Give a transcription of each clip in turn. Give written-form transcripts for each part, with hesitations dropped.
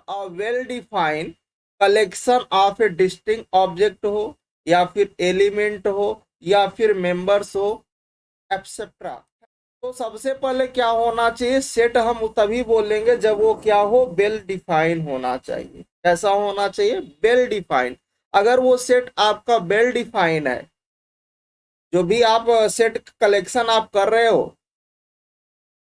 A well defined collection of A distinct object हो, या फिर एलिमेंट हो, या फिर मेंबर्स हो, एक्सेट्रा। तो सबसे पहले क्या होना चाहिए, सेट हम तभी बोलेंगे जब वो क्या हो, वेल डिफाइन होना चाहिए। कैसा होना चाहिए, वेल डिफाइन। अगर वो सेट आपका वेल डिफाइन है, जो भी आप सेट कलेक्शन आप कर रहे हो,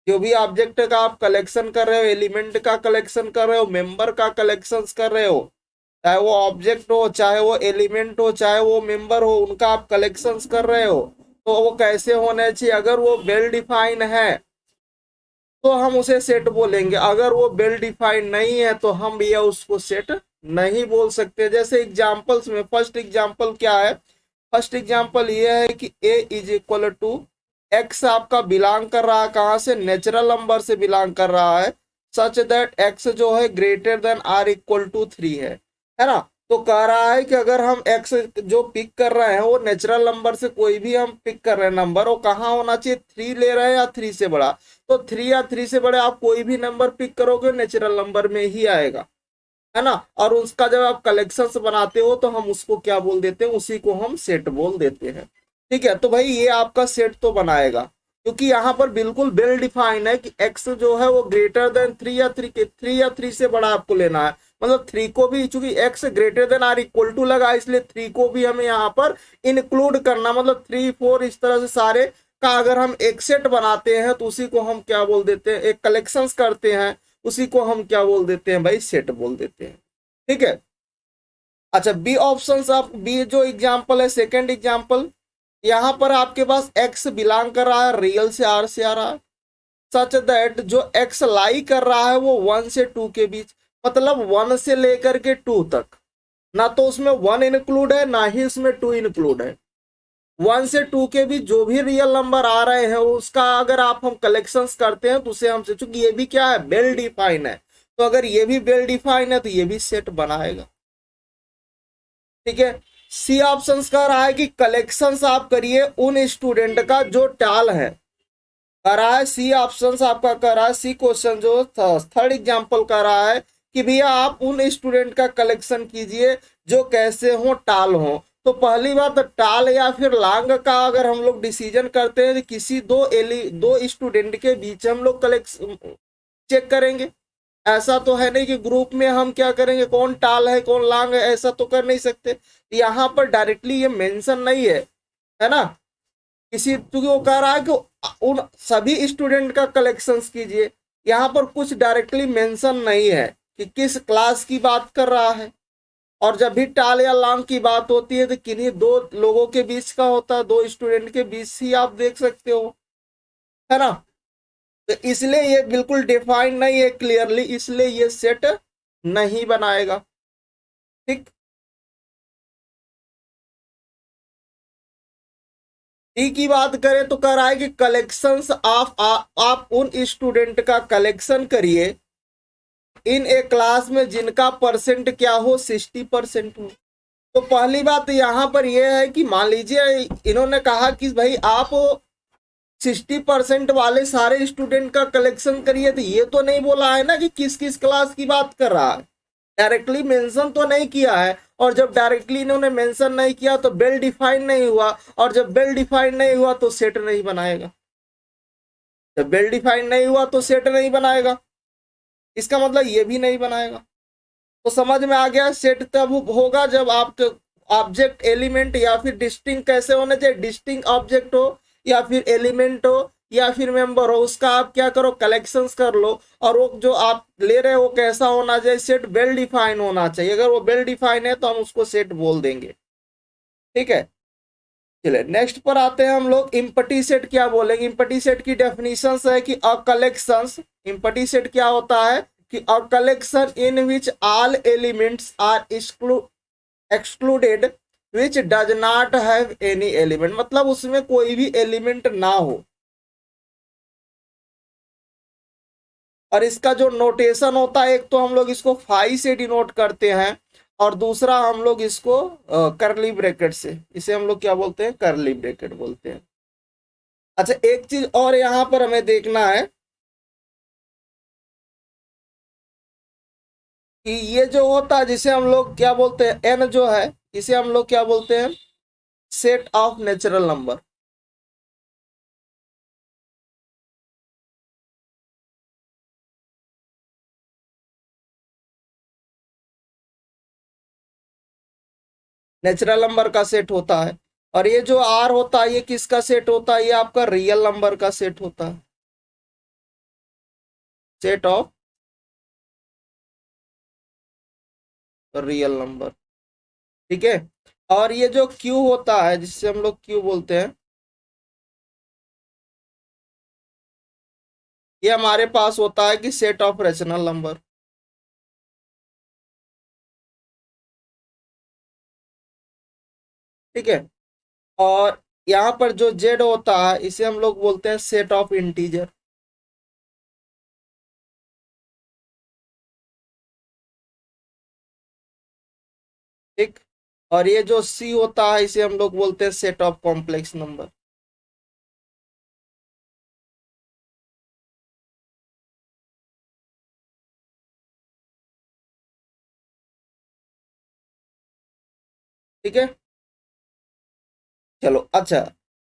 जो भी ऑब्जेक्ट का आप कलेक्शन कर रहे हो, एलिमेंट का कलेक्शन कर रहे हो, मेंबर का कलेक्शन कर रहे हो, चाहे वो ऑब्जेक्ट हो, चाहे वो एलिमेंट हो, चाहे वो मेंबर हो, उनका आप कलेक्शन कर रहे हो, तो वो कैसे होने चाहिए, अगर वो वेल डिफाइन है तो हम उसे सेट बोलेंगे। अगर वो वेल डिफाइंड नहीं है तो हम ये उसको सेट नहीं बोल सकते। जैसे एग्जांपल्स में फर्स्ट एग्जांपल क्या है, फर्स्ट एग्जांपल ये है कि a is equal to x आपका बिलोंग कर रहा है कहाँ से, नेचुरल नंबर से बिलोंग कर रहा है, सच दैट एक्स जो है greater than or equal to 3 है ना। तो कह रहा है कि अगर हम एक्स जो पिक कर रहे हैं वो नेचुरल नंबर से कोई भी हम पिक कर रहे हैं नंबर, वो कहाँ होना चाहिए, 3 ले रहे हैं या 3 से बड़ा। तो 3 या 3 से बड़े आप कोई भी नंबर पिक करोगे नेचुरल नंबर में ही आएगा, है ना। और उसका जब आप कलेक्शंस बनाते हो तो हम उसको क्या बोल देते हैं, उसी को हम सेट बोल देते हैं। ठीक है, तो भाई ये आपका सेट तो बनाएगा, क्योंकि यहाँ पर बिल्कुल वेल डिफाइन है कि एक्स जो है वो ग्रेटर देन 3 या 3 के 3 या 3 से बड़ा आपको लेना है। मतलब 3 को भी, चूंकि x greater than or equal to लगा, इसलिए 3 को भी हमें यहाँ पर इंक्लूड करना, मतलब 3 4 इस तरह से सारे का अगर हम एक सेट बनाते हैं तो उसी को हम क्या बोल देते हैं, एक कलेक्शंस करते हैं, उसी को हम क्या बोल देते हैं भाई, सेट बोल देते हैं। ठीक है। अच्छा, बी ऑप्शन, आप बी जो एग्जांपल है, सेकंड एग्जांपल, यहां पर आपके पास एक्स बिलोंग कर रहा है रियल से, आर से आ रहा है, सच दैट जो एक्स लाई कर रहा है वो 1 से 2 के बीच, मतलब 1 से लेकर के 2 तक, ना तो उसमें 1 इंक्लूड है ना ही उसमें 2 इंक्लूड है। 1 से 2 के बीच जो भी रियल नंबर आ रहे हैं उसका अगर आप हम कलेक्शंस करते हैं तो उसे हम, चूंकि ये भी क्या है, वेल डिफाइन है, तो अगर ये भी वेल डिफाइन है तो ये भी सेट बनाएगा। ठीक है। सी ऑप्शन कह रहा है कि कलेक्शंस आप करिए उन स्टूडेंट का जो टाल है, कह रहा है सी ऑप्शन आपका, कह रहा है सी क्वेश्चन जो थर्ड एग्जांपल कह रहा है कि भैया आप उन स्टूडेंट का कलेक्शन कीजिए जो कैसे हो, टाल हो। तो पहली बात, टाल या फिर लांग का अगर हम लोग डिसीजन करते हैं तो किसी दो स्टूडेंट के बीच हम लोग कलेक्शन चेक करेंगे। ऐसा तो है नहीं कि ग्रुप में हम क्या करेंगे, कौन टाल है कौन लांग है, ऐसा तो कर नहीं सकते। यहाँ पर डायरेक्टली ये मेंशन नहीं है ना, किसी, क्योंकि वो कह रहा है कि उन सभी स्टूडेंट का कलेक्शंस कीजिए। यहाँ पर कुछ डायरेक्टली मेंशन नहीं है कि किस क्लास की बात कर रहा है। और जब भी टाल या लांग की बात होती है तो किन्हीं दो लोगों के बीच का होता है, दो स्टूडेंट के बीच ही आप देख सकते हो, है ना। तो इसलिए ये बिल्कुल डिफाइन नहीं है क्लियरली, इसलिए ये सेट नहीं बनाएगा। ठीक। डी की बात करें तो कह रहा है कि कलेक्शंस ऑफ, आप उन स्टूडेंट का कलेक्शन करिए इन ए क्लास में जिनका परसेंट क्या हो, 60% हो। तो पहली बात यहाँ पर यह है कि मान लीजिए इन्होंने कहा कि भाई आप 60% वाले सारे स्टूडेंट का कलेक्शन करिए, तो ये तो नहीं बोला है ना कि किस किस क्लास की बात कर रहा है, डायरेक्टली मेंशन तो नहीं किया है। और जब डायरेक्टली इन्होंने मेंशन नहीं किया तो वेल डिफाइन नहीं हुआ, और जब वेल डिफाइन नहीं हुआ तो सेट नहीं बनाएगा। जब वेल डिफाइन नहीं हुआ तो सेट नहीं बनाएगा, इसका मतलब ये भी नहीं बनाएगा। तो समझ में आ गया, सेट तब होगा जब आप ऑब्जेक्ट एलिमेंट या फिर डिस्टिंक्ट, कैसे होने चाहिए, डिस्टिंक्ट ऑब्जेक्ट हो या फिर एलिमेंट हो या फिर मेंबर हो, उसका आप क्या करो, कलेक्शंस कर लो। और वो जो आप ले रहे हो वो कैसा होना चाहिए, सेट वेल डिफाइन होना चाहिए। अगर वो वेल डिफाइन है तो हम उसको सेट बोल देंगे। ठीक है। चलिए नेक्स्ट पर आते हैं हम लोग, इम्पटी सेट क्या बोलेंगे। इम्पटी सेट की डेफिनेशन है कि अ कलेक्शंस, इम्पटी सेट क्या होता है कि a collection in which all elements are excluded which does not have any element, मतलब उसमें कोई भी एलिमेंट ना हो। और इसका जो नोटेशन होता है, एक तो हम लोग इसको फाई से डिनोट करते हैं और दूसरा हम लोग इसको करली ब्रैकेट से, इसे हम लोग क्या बोलते हैं, करली ब्रैकेट बोलते हैं। अच्छा, एक चीज और यहां पर हमें देखना है कि ये जो होता है जिसे हम लोग क्या बोलते हैं, एन जो है इसे हम लोग क्या बोलते हैं, set of natural number. Natural number का सेट होता है। और ये जो आर होता है ये किसका सेट होता है, ये आपका रियल नंबर का सेट होता है, सेट ऑफ रियल नंबर। ठीक है। और ये जो क्यू होता है जिससे हम लोग क्यू बोलते हैं, ये हमारे पास होता है कि सेट ऑफ रेशनल नंबर। ठीक है। और यहाँ पर जो जेड होता है इसे हम लोग बोलते हैं सेट ऑफ इंटीजर। ठीक। और ये जो सी होता है इसे हम लोग बोलते हैं सेट ऑफ कॉम्प्लेक्स नंबर। ठीक है। चलो अच्छा,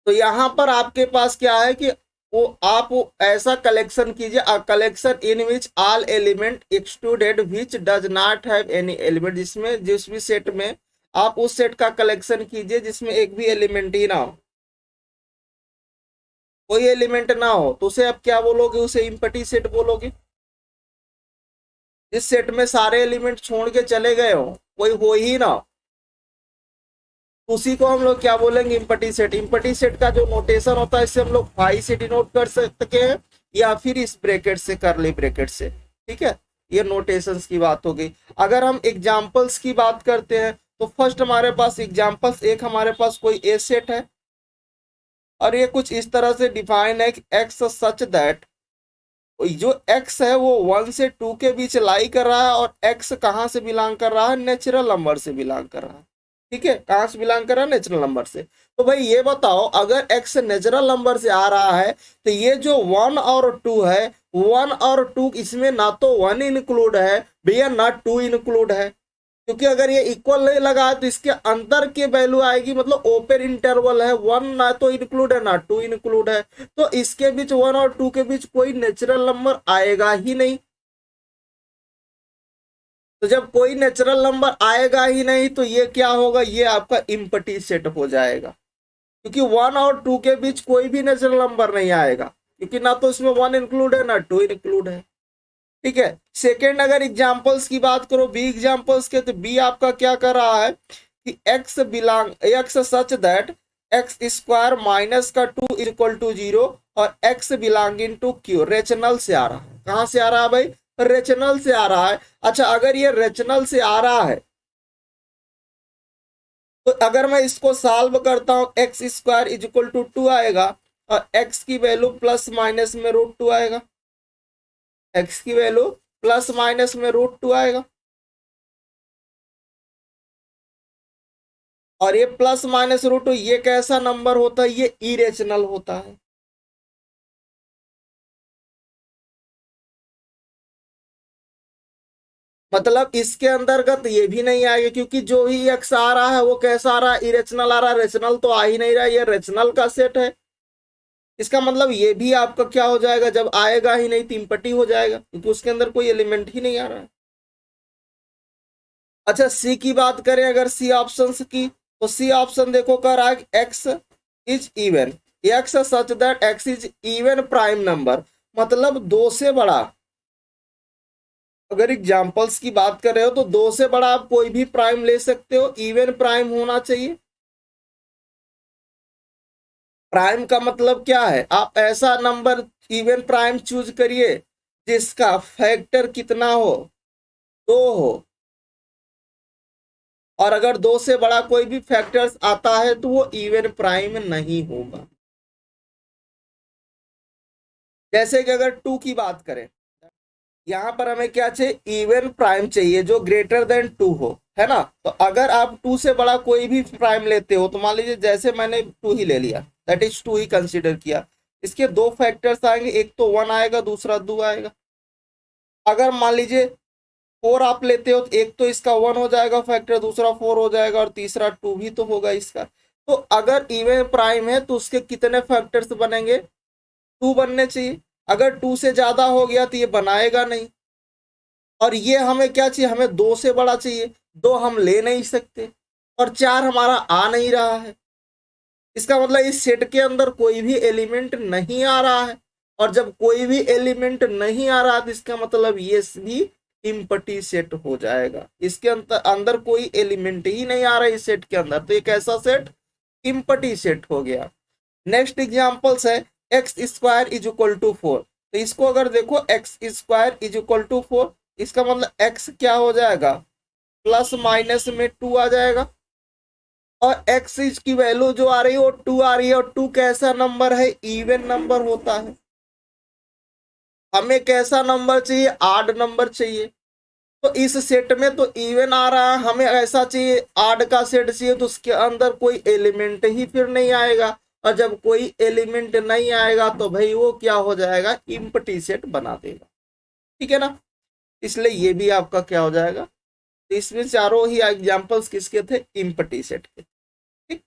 तो यहाँ पर आपके पास क्या है कि वो ऐसा कलेक्शन कीजिए, अ collection in which all element excluded which does not have any element, जिसमें जिस भी सेट में आप उस सेट का कलेक्शन कीजिए जिसमें एक भी एलिमेंट ही ना हो, कोई एलिमेंट ना हो, तो उसे आप क्या बोलोगे, उसे इम्पटी सेट बोलोगे। जिस सेट में सारे एलिमेंट छोड़ के चले गए हो, कोई हो ही ना, उसी को हम लोग क्या बोलेंगे, इम्पटी सेट। इम्पटी सेट का जो नोटेशन होता है इससे हम लोग फाई से डिनोट कर सकते हैं या फिर इस ब्रैकेट से, करली ब्रैकेट से। ठीक है। ये नोटेशंस की बात हो गई। अगर हम एग्जांपल्स की बात करते हैं तो फर्स्ट हमारे पास एग्जांपल्स, एक हमारे पास कोई ए सेट है और ये कुछ इस तरह से डिफाइन है कि एक्स सच दैट, जो एक्स है वो 1 से 2 के बीच लाई कर रहा है, और एक्स कहाँ से बिलोंग कर रहा है, नेचुरल नंबर से बिलोंग कर रहा है। ठीक है, कहाँ से बिलोंग कर रहा है, नेचुरल नंबर से। तो भाई ये बताओ, अगर एक्स नेचुरल नंबर से आ रहा है तो ये जो 1 और 2 है, 1 और 2 इसमें ना तो 1 इंक्लूड है भैया ना 2 इंक्लूड है, क्योंकि अगर ये इक्वल नहीं लगा है तो इसके अंदर की वैल्यू आएगी, मतलब ओपन इंटरवल है, 1 ना तो इंक्लूड है ना 2 इंक्लूड है, तो इसके बीच 1 और 2 के बीच कोई नेचुरल नंबर आएगा ही नहीं। तो जब कोई नेचुरल नंबर आएगा ही नहीं तो ये क्या होगा, ये आपका इम्पटी सेट हो जाएगा, क्योंकि 1 और 2 के बीच कोई भी नेचुरल नंबर नहीं आएगा, क्योंकि ना तो इसमें 1 इंक्लूड है ना 2 इंक्लूड है। ठीक है। सेकेंड, अगर एग्जाम्पल्स की बात करो, बी एग्जाम्पल्स के, तो बी आपका क्या कर रहा है कि x such that x square minus का 2 इक्वल टू 0 और एक्स बिलोंगिंग टू क्यू, रेचनल से आ रहा है। कहां से आ रहा है भाई, रेचनल से आ रहा है। अच्छा, अगर ये रेचनल से आ रहा है तो अगर मैं इसको सॉल्व करता हूं, x square is equal to 2 आएगा और एक्स की वैल्यू प्लस माइनस में √2 आएगा, एक्स की वैल्यू प्लस माइनस में √2 आएगा। और ये प्लस माइनस √2 ये कैसा नंबर होता है, ये इरेशनल होता है। मतलब इसके अंतर्गत ये भी नहीं आएगा, क्योंकि जो ही एक्स आ रहा है वो कैसा आ रहा है, इरेशनल आ रहा है, रेशनल तो आ ही नहीं रहा है, ये रेशनल का सेट है। इसका मतलब ये भी आपका क्या हो जाएगा, जब आएगा ही नहीं तीन पट्टी हो जाएगा, क्योंकि उसके अंदर कोई एलिमेंट ही नहीं आ रहा है। अच्छा, सी की बात करें अगर सी ऑप्शन की, तो सी ऑप्शन देखो कह रहा है x is even, x such that x is even prime number, मतलब दो से बड़ा। अगर एग्जांपल्स की बात कर रहे हो तो दो से बड़ा आप कोई भी प्राइम ले सकते हो, इवन प्राइम होना चाहिए। प्राइम का मतलब क्या है, आप ऐसा नंबर इवन प्राइम चूज करिए जिसका फैक्टर कितना हो, दो हो, और अगर दो से बड़ा कोई भी फैक्टर्स आता है तो वो इवन प्राइम नहीं होगा। जैसे कि अगर 2 की बात करें, यहां पर हमें क्या चाहिए, इवन प्राइम चाहिए जो ग्रेटर देन 2 हो, है ना। तो अगर आप 2 से बड़ा कोई भी प्राइम लेते हो, तो मान लीजिए जैसे मैंने 2 ही ले लिया, दैट इज 2 ही कंसीडर किया, इसके दो फैक्टर्स आएंगे, एक तो 1 आएगा दूसरा 2 आएगा। अगर मान लीजिए 4 आप लेते हो तो एक तो इसका 1 हो जाएगा फैक्टर, दूसरा 4 हो जाएगा और तीसरा 2 भी तो होगा इसका। तो अगर इवन प्राइम है तो उसके कितने फैक्टर्स बनेंगे, 2 बनने चाहिए। अगर 2 से ज्यादा हो गया तो ये बनाएगा नहीं। और ये हमें क्या चाहिए, हमें 2 से बड़ा चाहिए, 2 हम ले नहीं सकते और 4 हमारा आ नहीं रहा है। इसका मतलब इस सेट के अंदर कोई भी एलिमेंट नहीं आ रहा है। और जब कोई भी एलिमेंट नहीं आ रहा तो इसका मतलब ये भी इम्पटी सेट हो जाएगा। इसके अंदर कोई एलिमेंट ही नहीं आ रहा है इस सेट के अंदर, तो एक ऐसा सेट इम्पटी सेट हो गया। नेक्स्ट एग्जांपल्स है x square is equal to 4। तो इसको अगर देखो x square is equal to 4, इसका मतलब एक्स क्या हो जाएगा, प्लस माइनस में 2 आ जाएगा और एक्स की वैल्यू जो आ रही है वो 2 आ रही है। और 2 कैसा नंबर है, इवन नंबर होता है। हमें कैसा नंबर चाहिए, आड नंबर चाहिए। तो इस सेट में तो इवन आ रहा है, हमें ऐसा चाहिए आड का सेट चाहिए, तो उसके अंदर कोई एलिमेंट ही फिर नहीं आएगा। और जब कोई एलिमेंट नहीं आएगा तो भाई वो क्या हो जाएगा, इम्पटी सेट बना देगा। ठीक है ना, इसलिए ये भी आपका क्या हो जाएगा। तो इसमें चारों ही एग्जांपल्स किसके थे, इम्पटी सेट के। ठीक,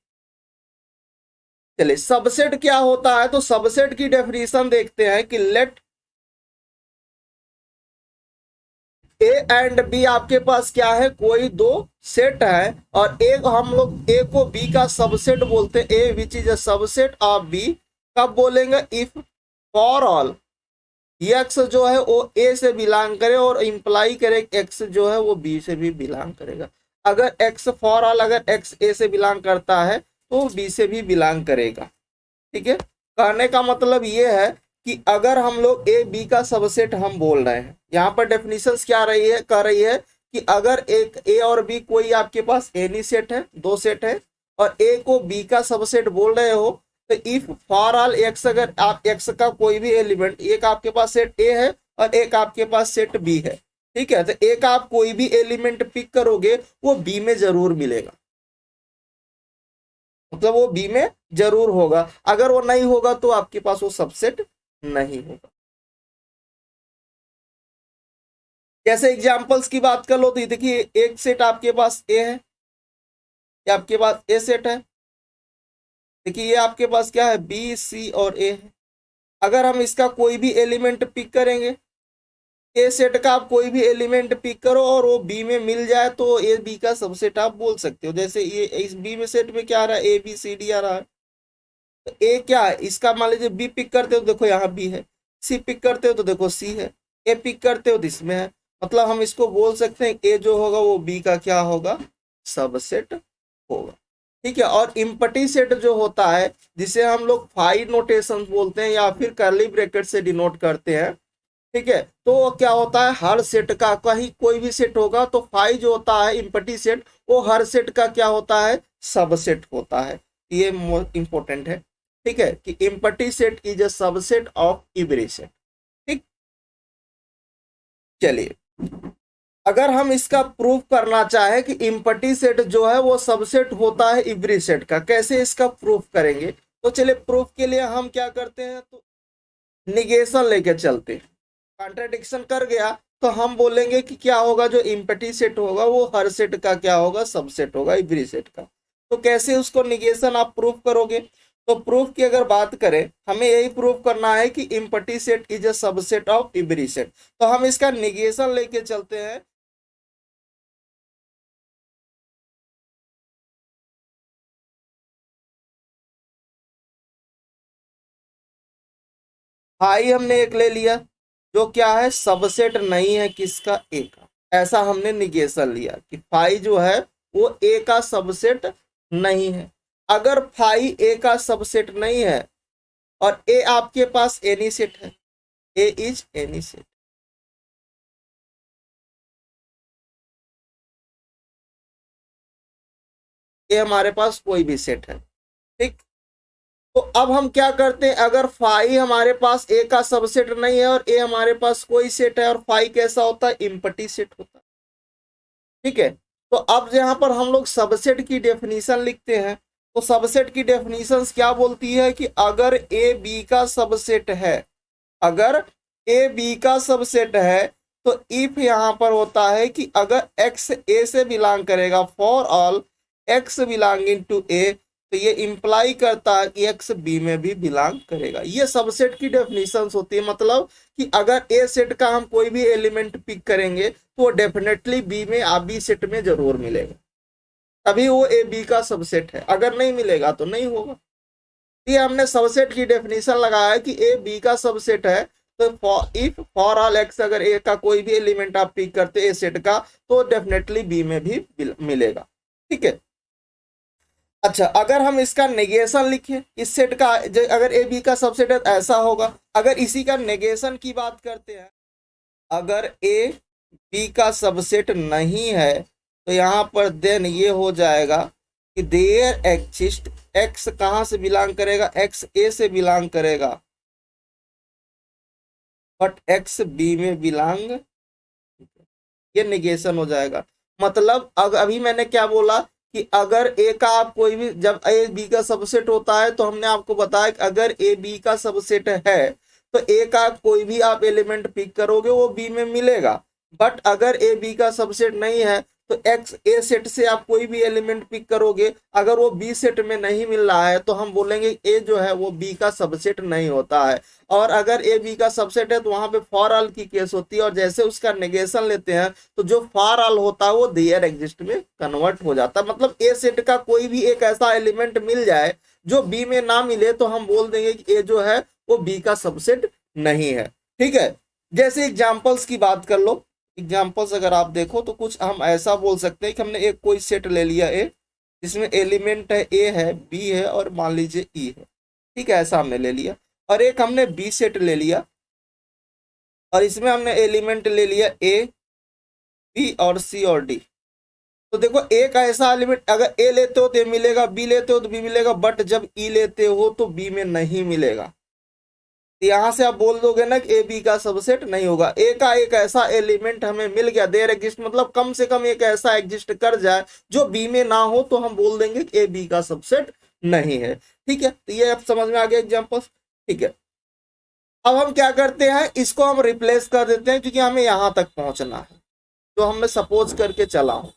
चलिए सबसेट क्या होता है, तो सबसेट की डेफिनेशन देखते हैं कि लेट ए एंड बी आपके पास क्या है, कोई दो सेट है और एक हम लोग ए को बी का सबसेट बोलते हैं, A which is a subset of B. कब बोलेंगे, इफ फॉर ऑल एक्स जो है वो ए से बिलोंग करे और इंप्लाई करे एक्स जो है वो बी से भी बिलोंग करेगा। अगर एक्स फॉर ऑल अगर एक्स ए से बिलोंग करता है तो बी से भी बिलोंग करेगा। ठीक है, कहने का मतलब ये है कि अगर हम लोग ए बी का सबसेट हम बोल रहे हैं, यहाँ पर डेफिनेशंस क्या रही है, कह रही है कि अगर एक ए और बी कोई आपके पास एनी सेट है, दो सेट है और ए को बी का सबसेट बोल रहे हो, तो इफ फॉर ऑल एक्स, अगर आप एक्स का कोई भी एलिमेंट, एक आपके पास सेट ए है और एक आपके पास सेट बी है, ठीक है, तो एक आप कोई भी एलिमेंट पिक करोगे वो बी में जरूर मिलेगा, मतलब वो बी में जरूर होगा। अगर वो नहीं होगा तो आपके पास वो सबसेट नहीं होगा। जैसे एग्जांपल्स की बात कर लो तो देखिए एक सेट आपके पास ए है, ये आपके पास ए सेट है। देखिए ये आपके पास क्या है, बी सी और ए है। अगर हम इसका कोई भी एलिमेंट पिक करेंगे, ए सेट का आप कोई भी एलिमेंट पिक करो और वो बी में मिल जाए तो ए बी का सबसेट आप बोल सकते हो। जैसे ये इस बी में सेट में क्या आ रहा है, ए बी सी डी आ रहा है, तो ए क्या है इसका, मान लीजिए बी पिक करते हो तो देखो यहाँ बी है, सी पिक करते हो तो देखो सी है, ए पिक करते हो तो इसमें है। मतलब हम इसको बोल सकते हैं ए जो होगा वो बी का क्या होगा, सबसेट होगा। ठीक है, और इम्पटी सेट जो होता है जिसे हम लोग फाई नोटेशन बोलते हैं या फिर कर्ली ब्रैकेट से डिनोट करते हैं, ठीक है, तो क्या होता है हर सेट का, कहीं कोई भी सेट होगा तो फाई जो होता है इम्पटी सेट वो हर सेट का क्या होता है, सबसेट होता है। ये मोस्ट इंपॉर्टेंट है, ठीक है, कि empty set is a subset of every set. ठीक, चलिए अगर हम इसका प्रूफ करना चाहे कि इम्पटी सेट जो है वो सबसेट होता है एवरी सेट का, कैसे इसका प्रूफ करेंगे, तो चलिए प्रूफ के लिए हम क्या करते हैं, तो निगेशन लेके चलते हैं। कॉन्ट्रडिक्शन कर गया तो हम बोलेंगे कि क्या होगा, जो इम्पटी सेट होगा वो हर सेट का क्या होगा, सबसेट होगा एवरी सेट का। तो कैसे उसको निगेशन आप प्रूफ करोगे, तो प्रूफ की अगर बात करें हमें यही प्रूफ करना है कि empty set is a subset of every set. तो हम इसका निगेशन लेके चलते हैं। फाई हमने एक ले लिया जो क्या है, सबसेट नहीं है किसका, ए का। ऐसा हमने निगेशन लिया कि फाई जो है वो ए का सबसेट नहीं है। अगर फाई ए का सबसेट नहीं है और ए आपके पास एनी सेट है, ए इज एनी सेट, ए हमारे पास कोई भी सेट है। ठीक, तो अब हम क्या करते हैं, अगर फाई हमारे पास ए का सबसेट नहीं है और ए हमारे पास कोई सेट है, और फाई कैसा होता है, इम्पटी सेट होता है। ठीक है, तो अब यहाँ पर हम लोग सबसेट की डेफिनेशन लिखते हैं। तो सबसेट की डेफिनेशन क्या बोलती है कि अगर ए बी का सबसेट है, अगर ए बी का सबसेट है तो इफ यहाँ पर होता है कि अगर x a से बिलोंग करेगा, for all x belonging to a, तो ये इंप्लाई करता है कि x b में भी बिलोंग करेगा। ये सबसेट की डेफिनेशंस होती है, मतलब कि अगर a सेट का हम कोई भी एलिमेंट पिक करेंगे तो वो डेफिनेटली b में b सेट में जरूर मिलेगा, तभी वो a b का सबसेट है, अगर नहीं मिलेगा तो नहीं होगा। ये हमने सबसेट की डेफिनेशन लगाया है कि a b का सबसेट है, तो इफ फॉर ऑल x अगर a का कोई भी एलिमेंट आप पिक करते a सेट का तो डेफिनेटली b में भी मिलेगा। ठीक है। अच्छा, अगर हम इसका नेगेशन लिखें इस सेट का, अगर ए बी का सबसेट है ऐसा होगा। अगर इसी का नेगेशन की बात करते हैं, अगर ए बी का सबसेट नहीं है तो यहाँ पर देन ये हो जाएगा कि देयर एक्सिस्ट, एक्स कहाँ से बिलोंग करेगा, एक्स ए से बिलोंग करेगा, बट एक्स बी में बिलोंग, ये नेगेशन हो जाएगा। मतलब अभी मैंने क्या बोला कि अगर ए का आप कोई भी, जब ए बी का सबसेट होता है तो हमने आपको बताया कि अगर ए बी का सबसेट है तो ए का कोई भी आप एलिमेंट पिक करोगे वो बी में मिलेगा, बट अगर ए बी का सबसेट नहीं है तो एक्स ए सेट से आप कोई भी एलिमेंट पिक करोगे, अगर वो बी सेट में नहीं मिल रहा है तो हम बोलेंगे ए जो है वो बी का सबसेट नहीं होता है। और अगर ए बी का सबसेट है तो वहां पे फॉर ऑल की केस होती है, और जैसे उसका नेगेशन लेते हैं तो जो फॉर ऑल होता है वो देयर एग्जिस्ट में कन्वर्ट हो जाता है। मतलब ए सेट का कोई भी एक ऐसा एलिमेंट मिल जाए जो बी में ना मिले तो हम बोल देंगे कि ए जो है वो बी का सबसेट नहीं है। ठीक है। जैसे एग्जाम्पल्स की बात कर लो, एग्जाम्पल्स अगर आप देखो तो कुछ हम ऐसा बोल सकते हैं कि हमने एक कोई सेट ले लिया ए जिसमें एलिमेंट है ए है बी है और मान लीजिए ई है। ठीक है, ऐसा हमने ले लिया। और एक हमने बी सेट ले लिया और इसमें हमने एलिमेंट ले लिया ए बी और सी और डी। तो देखो ए का ऐसा एलिमेंट, अगर ए लेते हो तो ए मिलेगा, बी लेते हो तो बी मिलेगा, बट जब ई लेते हो तो बी में नहीं मिलेगा। यहां से आप बोल दोगे ना कि ए बी का सबसेट नहीं होगा। ए का एक ऐसा एलिमेंट हमें मिल गया, देयर एग्जिस्ट, मतलब कम से कम एक ऐसा एग्जिस्ट कर जाए जो बी में ना हो तो हम बोल देंगे कि ए बी का सबसेट नहीं है। ठीक है, तो ये अब समझ में आ गया एग्जांपल। ठीक है, अब हम क्या करते हैं, इसको हम रिप्लेस कर देते हैं क्योंकि हमें यहां तक पहुंचना है तो हमने सपोज करके चला हूं।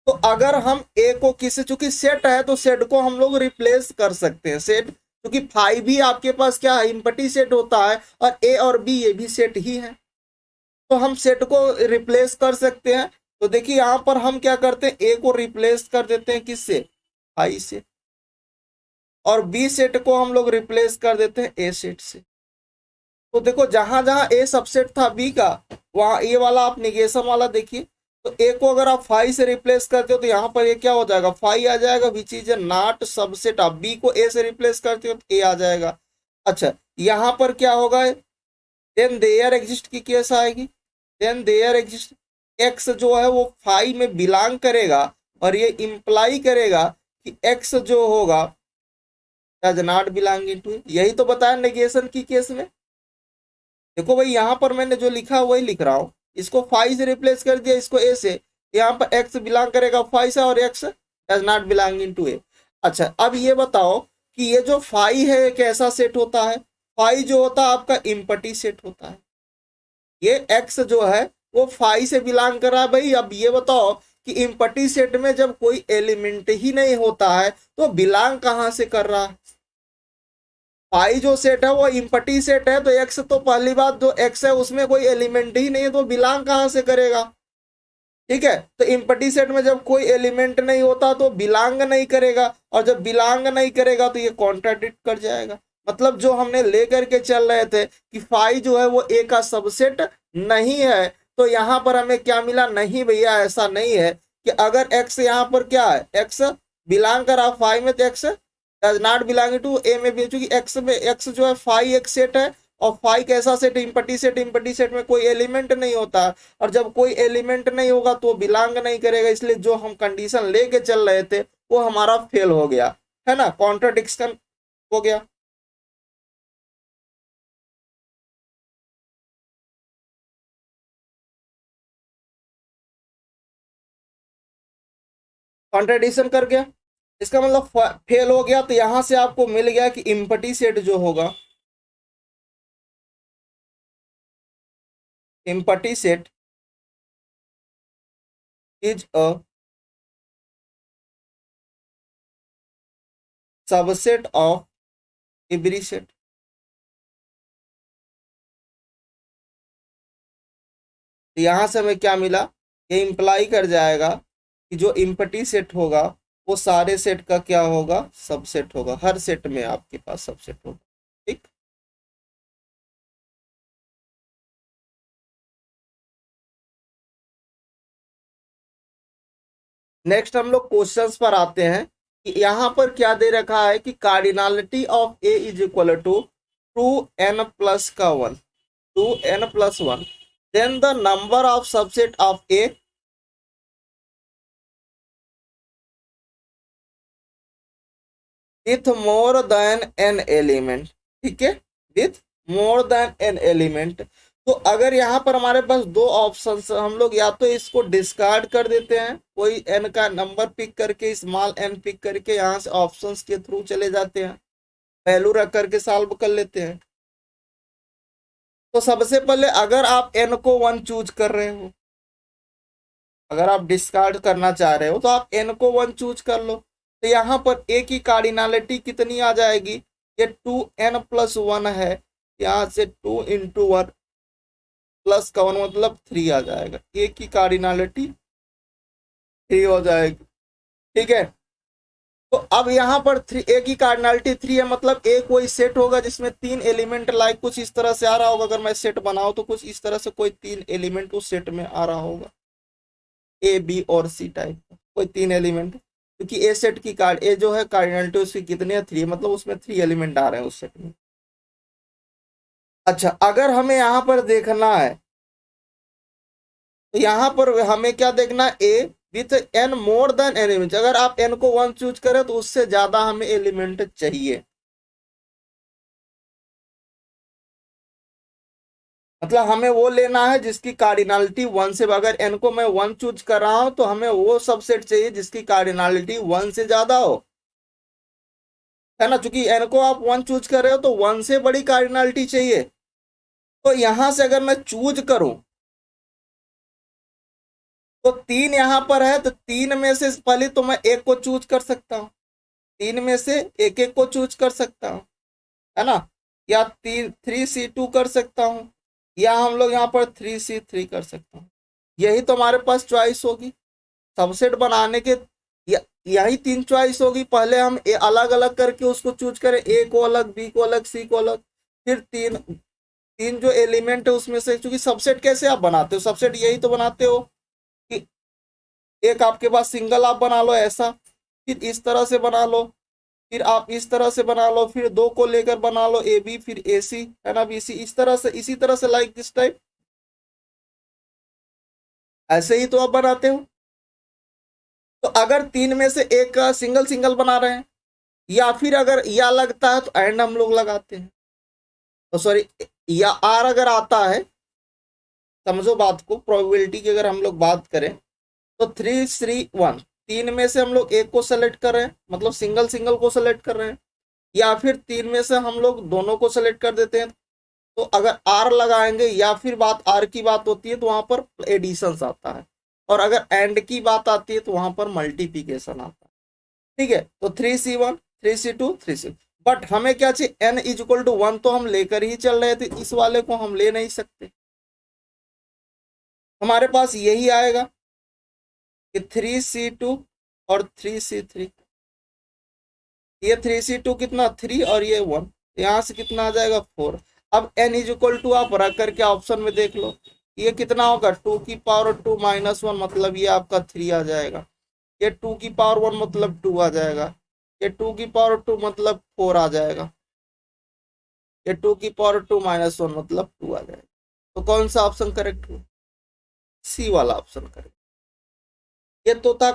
तो अगर हम ए को किसी, चूंकि सेट है तो सेट को हम लोग रिप्लेस कर सकते हैं, सेट क्योंकि फाइव भी आपके पास क्या है, इम्पटी सेट होता है, और ए और बी ये भी सेट ही है, तो हम सेट को रिप्लेस कर सकते हैं। तो देखिए यहां पर हम क्या करते हैं, ए को रिप्लेस कर देते हैं किससे, फाइव से, और बी सेट को हम लोग रिप्लेस कर देते हैं ए सेट से। तो देखो जहां जहां ए सबसेट था बी का, वहां ए वाला आप निगेशन वाला देखिए, तो ए को अगर आप फाइव से रिप्लेस करते हो तो यहाँ पर ये क्या हो जाएगा, फाइव आ जाएगा, विच इज नॉट सबसेट। आप बी को ए से रिप्लेस करते हो तो ए आ जाएगा। अच्छा, यहाँ पर क्या होगा, देन देयर एग्जिस्ट की केस आएगी, देन देयर एग्जिस्ट, एक्स जो है वो फाइव में बिलोंग करेगा, और ये इंप्लाई करेगा कि एक्स जो होगा डज नॉट बिलोंग इनटू, यही तो बताया नेगेशन की केस में। देखो भाई यहाँ पर मैंने जो लिखा वही लिख रहा हूँ, इसको फाइव से रिप्लेस कर दिया, इसको ए से, यहाँ पर एक्स बिलोंग करेगा फाइव से और x does not belong into A. अच्छा, अब ये बताओ कि ये जो फाइव है कैसा सेट होता है, फाइव जो होता है आपका इम्पटी सेट होता है, ये एक्स जो है वो फाइव से बिलोंग कर रहा है। भाई अब ये बताओ कि इम्पटी सेट में जब कोई एलिमेंट ही नहीं होता है तो बिलोंग कहाँ से कर रहा है, फाइव जो सेट है वो इम्पटी सेट है, तो एक्स, तो पहली बात जो एक्स है उसमें कोई एलिमेंट ही नहीं है तो बिलोंग कहाँ से करेगा। ठीक है, तो इम्पटी सेट में जब कोई एलिमेंट नहीं होता तो बिलोंग नहीं करेगा, और जब बिलोंग नहीं करेगा तो ये कॉन्ट्राडिक्ट कर जाएगा। मतलब जो हमने लेकर के चल रहे थे कि फाइव जो है वो ए का सबसेट नहीं है, तो यहाँ पर हमें क्या मिला, नहीं भैया ऐसा नहीं है कि अगर एक्स यहाँ पर क्या है, एक्स बिलोंग करा फाइव में तो x does not belong to A में भी, चूंकि एक्स में, एक्स जो है फाइव एक सेट है, और फाइव कैसा set, empty set, empty set में कोई एलिमेंट नहीं होता, और जब कोई एलिमेंट नहीं होगा तो बिलोंग नहीं करेगा, इसलिए जो हम कंडीशन लेके चल रहे थे वो हमारा फेल हो गया, है ना, कॉन्ट्राडिक्शन हो गया। कॉन्ट्राडिक्शन कर गया, इसका मतलब फेल हो गया। तो यहां से आपको मिल गया कि इम्पटी सेट जो होगा, empty set is a subset of every set. तो यहां से हमें क्या मिला, ये इंप्लाई कर जाएगा कि जो इम्पटी सेट होगा वो सारे सेट का क्या होगा, सबसेट होगा। हर सेट में आपके पास सबसेट होगा। ठीक। नेक्स्ट हम लोग क्वेश्चंस पर आते हैं कि यहाँ पर क्या दे रखा है कि cardinality of A is equal to 2n+1, 2n+1, then the number of subset of A with more than n element. ठीक है, with more than n element. तो अगर यहाँ पर हमारे पास दो ऑप्शन, हम लोग या तो इसको डिस्कार्ड कर देते हैं, कोई एन का नंबर पिक करके, स्मॉल एन पिक करके यहाँ से ऑप्शंस के थ्रू चले जाते हैं, वैल्यू रख करके सॉल्व कर लेते हैं। तो सबसे पहले अगर आप एन को 1 चूज कर रहे हो, अगर आप डिस्कार्ड करना चाह रहे हो तो आप एन को 1 चूज कर लो। तो यहाँ पर ए की कार्डिनलिटी कितनी आ जाएगी, ये 2n+1 है, यहाँ से 2 × 1 प्लस का 1 मतलब 3 आ जाएगा। ए की कार्डिनलिटी 3 हो जाएगी। ठीक है, तो अब यहाँ पर ए की कार्डिनलिटी 3 है, मतलब ए कोई सेट होगा जिसमें 3 एलिमेंट, लाइक कुछ इस तरह से आ रहा होगा। अगर मैं सेट बनाऊं तो कुछ इस तरह से कोई 3 एलिमेंट उस सेट में आ रहा होगा, ए बी और सी टाइप का कोई 3 एलिमेंट। क्योंकि ए सेट की कार्ड, ए जो है कार्डिनलिटी उसकी कितनी है, 3, मतलब उसमें 3 एलिमेंट आ रहे हैं उस सेट में। अच्छा, अगर हमें यहाँ पर देखना है तो यहाँ पर हमें क्या देखना है, A with n more than element. अगर आप एन को 1 चूज करें तो उससे ज्यादा हमें एलिमेंट चाहिए, मतलब हमें वो लेना है जिसकी कार्डिनलिटी 1 से, अगर एन को मैं 1 चूज कर रहा हूं तो हमें वो सबसेट चाहिए जिसकी कार्डिनलिटी 1 से ज्यादा हो, है ना। चूंकि एन को आप 1 चूज कर रहे हो तो 1 से बड़ी कार्डिनलिटी चाहिए। तो यहां से अगर मैं चूज करूं तो 3 यहां पर है, तो 3 में से पहले तो मैं एक को चूज कर सकता हूं, 3 में से एक एक को चूज कर सकता हूं, है ना। या 3C2 कर सकता हूं, या हम लोग यहाँ पर 3C3 कर सकता हूँ। यही तो हमारे पास चॉइस होगी सबसेट बनाने के, यही 3 चॉइस होगी। पहले हम अलग अलग करके उसको चूज करें, ए को अलग, बी को अलग, सी को अलग, फिर तीन तीन जो एलिमेंट है उसमें से, क्योंकि सबसेट कैसे आप बनाते हो, सबसेट यही तो बनाते हो कि एक आपके पास सिंगल आप बना लो ऐसा, फिर इस तरह से बना लो, फिर आप इस तरह से बना लो, फिर 2 को लेकर बना लो, ए बी, फिर ए सी, है ना, बी सी, इस तरह से, इसी तरह से, लाइक दिस टाइप, ऐसे ही तो आप बनाते हो। तो अगर 3 में से एक का सिंगल सिंगल बना रहे हैं, या फिर अगर या लगता है तो एंड हम लोग लगाते हैं, तो सॉरी, या आर अगर आता है, समझो बात को, प्रोबेबिलिटी की अगर हम लोग बात करें तो 3 3 1, 3 में से हम लोग एक को सेलेक्ट कर रहे हैं, मतलब सिंगल सिंगल को सेलेक्ट कर रहे हैं, या फिर 3 में से हम लोग दोनों को सेलेक्ट कर देते हैं। तो अगर आर लगाएंगे या फिर बात आर की बात होती है तो वहां पर एडिशन आता है, और अगर एंड की बात आती है तो वहां पर मल्टीप्लीकेशन आता है। ठीक है, तो 3C1, 3C2, 3C, बट हमें क्या चाहिए, n = 1 तो हम लेकर ही चल रहे थे, इस वाले को हम ले नहीं सकते। हमारे पास यही आएगा कि 3C2 और 3C3, ये 3C2 कितना 3 और ये 1, यहां से कितना आ जाएगा 4। अब n = आप रख करके ऑप्शन में देख लो, ये कितना होगा 2 - 1, मतलब ये आपका 3 आ जाएगा, ये 2 मतलब 2 आ जाएगा, ये 2 मतलब 4 आ जाएगा, ये 2 - 1 मतलब 2 आ जाएगा। तो कौन सा ऑप्शन करेक्ट हुआ, सी वाला ऑप्शन करेक्ट। ये तो था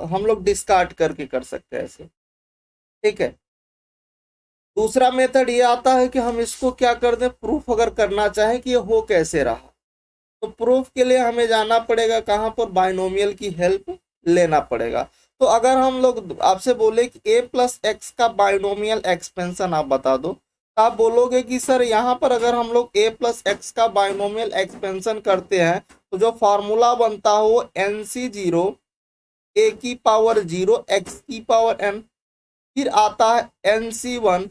हम लोग डिस्कार्ड करके कर सकते हैं ऐसे। ठीक है, दूसरा मेथड ये आता है कि हम इसको क्या कर दें, प्रूफ अगर करना चाहें कि ये हो कैसे रहा, तो प्रूफ के लिए हमें जाना पड़ेगा कहाँ पर, बाइनोमियल की हेल्प लेना पड़ेगा। तो अगर हम लोग आपसे बोले कि a+x का बाइनोमियल एक्सपेंशन आप बता दो, तो आप बोलोगे कि सर यहाँ पर अगर हम लोग a+x का बाइनोमियल एक्सपेंशन करते हैं तो जो फार्मूला बनता है वो NC0 a की पावर 0 x की पावर n, फिर आता है NC1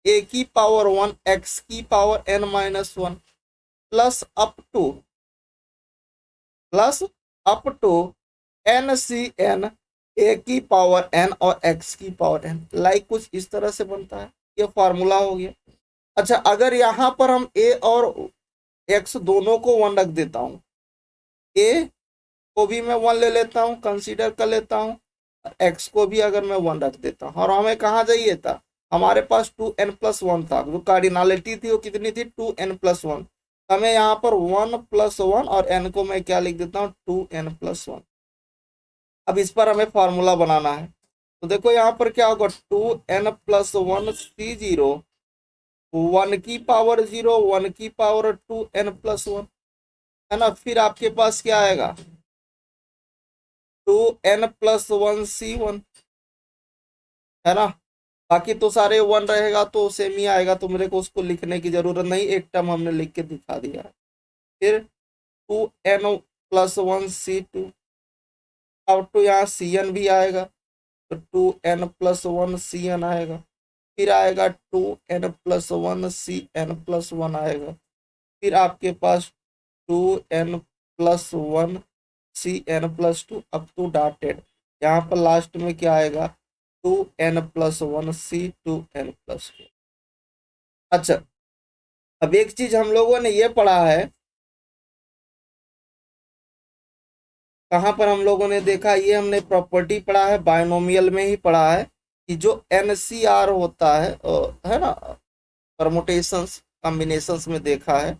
a की पावर 1 x की पावर n माइनस 1 plus up to NCn a की पावर n और x की पावर n, लाइक कुछ इस तरह से बनता है। ये फार्मूला हो गया। अच्छा, अगर यहाँ पर हम a और x दोनों को 1 रख देता हूँ, a को भी मैं 1 ले लेता हूँ, कंसीडर कर लेता हूँ, x को भी अगर मैं 1 रख देता हूँ, और हमें कहाँ चाहिए था, हमारे पास 2n+1 था, जो कार्डिनलिटी थी वो कितनी थी, 2n+1। हमें यहाँ पर 1+1 और n को मैं क्या लिख देता हूँ, 2n+1। अब इस पर हमें फॉर्मूला बनाना है। तो देखो यहाँ पर क्या होगा, 2n+1 C0 1 की पावर 0 1 की पावर 2n+1 है ना। फिर आपके पास क्या आएगा, 2n+1 C1 है ना। बाकी तो सारे 1 रहेगा तो सेम ही आएगा, तो मेरे को उसको लिखने की जरूरत नहीं, एक टर्म हमने लिख के दिखा दिया है। फिर 2n+1 C2, अब तो यहाँ Cn भी आएगा, तो 2n+1 Cn आएगा। फिर आएगा 2n+1 Cn+1 आएगा। फिर आपके पास 2n+1 Cn+2 up to dotted, यहाँ पर लास्ट में क्या आएगा, 2n+1 C2n+2। अच्छा, अब एक चीज हम लोगों ने ये पढ़ा है, कहाँ पर हम लोगों ने देखा, ये हमने प्रॉपर्टी पढ़ा है, बायनोमियल में ही पढ़ा है, कि जो NCR होता है ना, परमुटेशंस कॉम्बिनेशंस में देखा है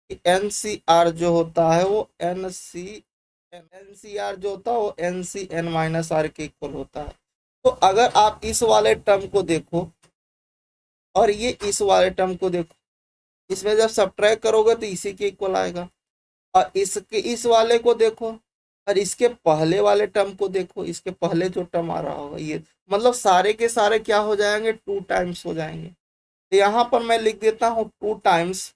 कि NCR जो होता है वो NCR जो होता है वो NCn-R के इक्वल होता है। तो अगर आप इस वाले टर्म को देखो और ये इस वाले टर्म को देखो, इसमें जब सब्ट्रैक्ट करोगे तो इसी के इक्वल आएगा, और इसके इस वाले को देखो और इसके पहले वाले टर्म को देखो, इसके पहले जो टर्म आ रहा होगा ये, मतलब सारे के सारे क्या हो जाएंगे, 2 टाइम्स हो जाएंगे। तो यहाँ पर मैं लिख देता हूँ 2 टाइम्स,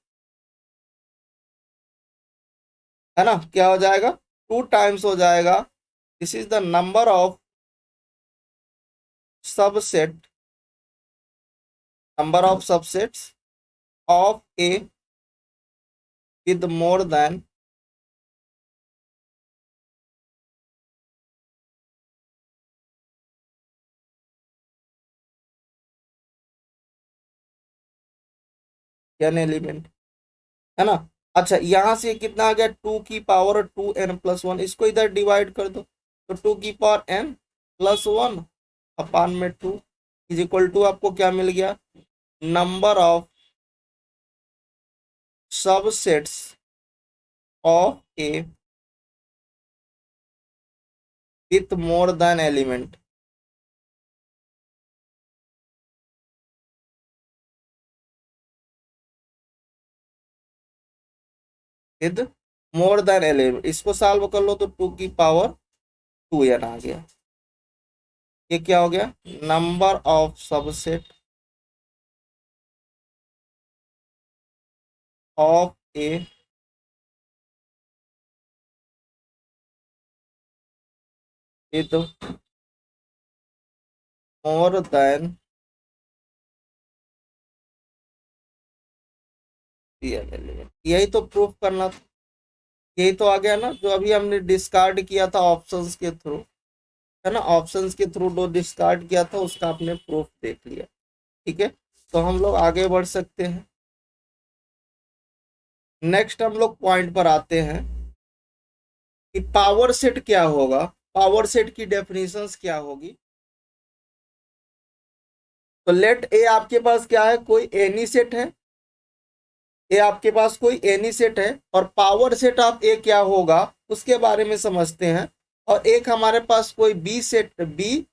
है ना, क्या हो जाएगा, 2 टाइम्स हो जाएगा। This is the number of subset, number of subsets of A with more than n element, है ना। अच्छा, यहां से कितना आ गया, 2 की पावर 2n+1, इसको इधर डिवाइड कर दो, तो 2 की पावर n+1 अपान में 2 इज इक्वल टू आपको क्या मिल गया, number of subsets of A with more than element. With more than element, इसको सॉल्व कर लो तो 2 की पावर 2n आ गया। ये क्या हो गया, number of subset of A with more than element. यही तो प्रूफ करना था, यही तो आ गया ना, जो अभी हमने डिस्कार्ड किया था ऑप्शंस के थ्रू, है ना, ऑप्शंस के थ्रू जो डिस्कार्ड किया था उसका आपने प्रूफ देख लिया। ठीक है, तो हम लोग आगे बढ़ सकते हैं। नेक्स्ट हम लोग पॉइंट पर आते हैं कि पावर सेट क्या होगा, पावर सेट की डेफिनेशंस क्या होगी। तो लेट ए आपके पास क्या है, कोई एनी सेट है, ए आपके पास कोई एनी सेट है, और पावर सेट ऑफ ए क्या होगा उसके बारे में समझते हैं। और एक हमारे पास कोई B set, B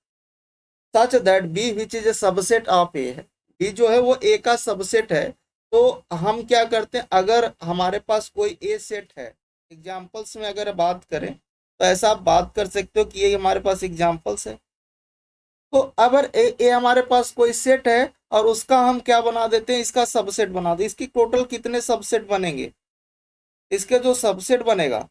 such that B which is a subset of A है, बी जो है वो ए का सबसेट है। तो हम क्या करते हैं, अगर हमारे पास कोई ए सेट है, एग्जाम्पल्स में अगर बात करें तो ऐसा आप बात कर सकते हो कि ये हमारे पास एग्जाम्पल्स है। तो अगर ए हमारे पास कोई सेट है और उसका हम क्या बना देते हैं, इसका सबसेट बना दे, इसकी टोटल कितने सबसेट बनेंगे, इसके जो सबसेट बनेगा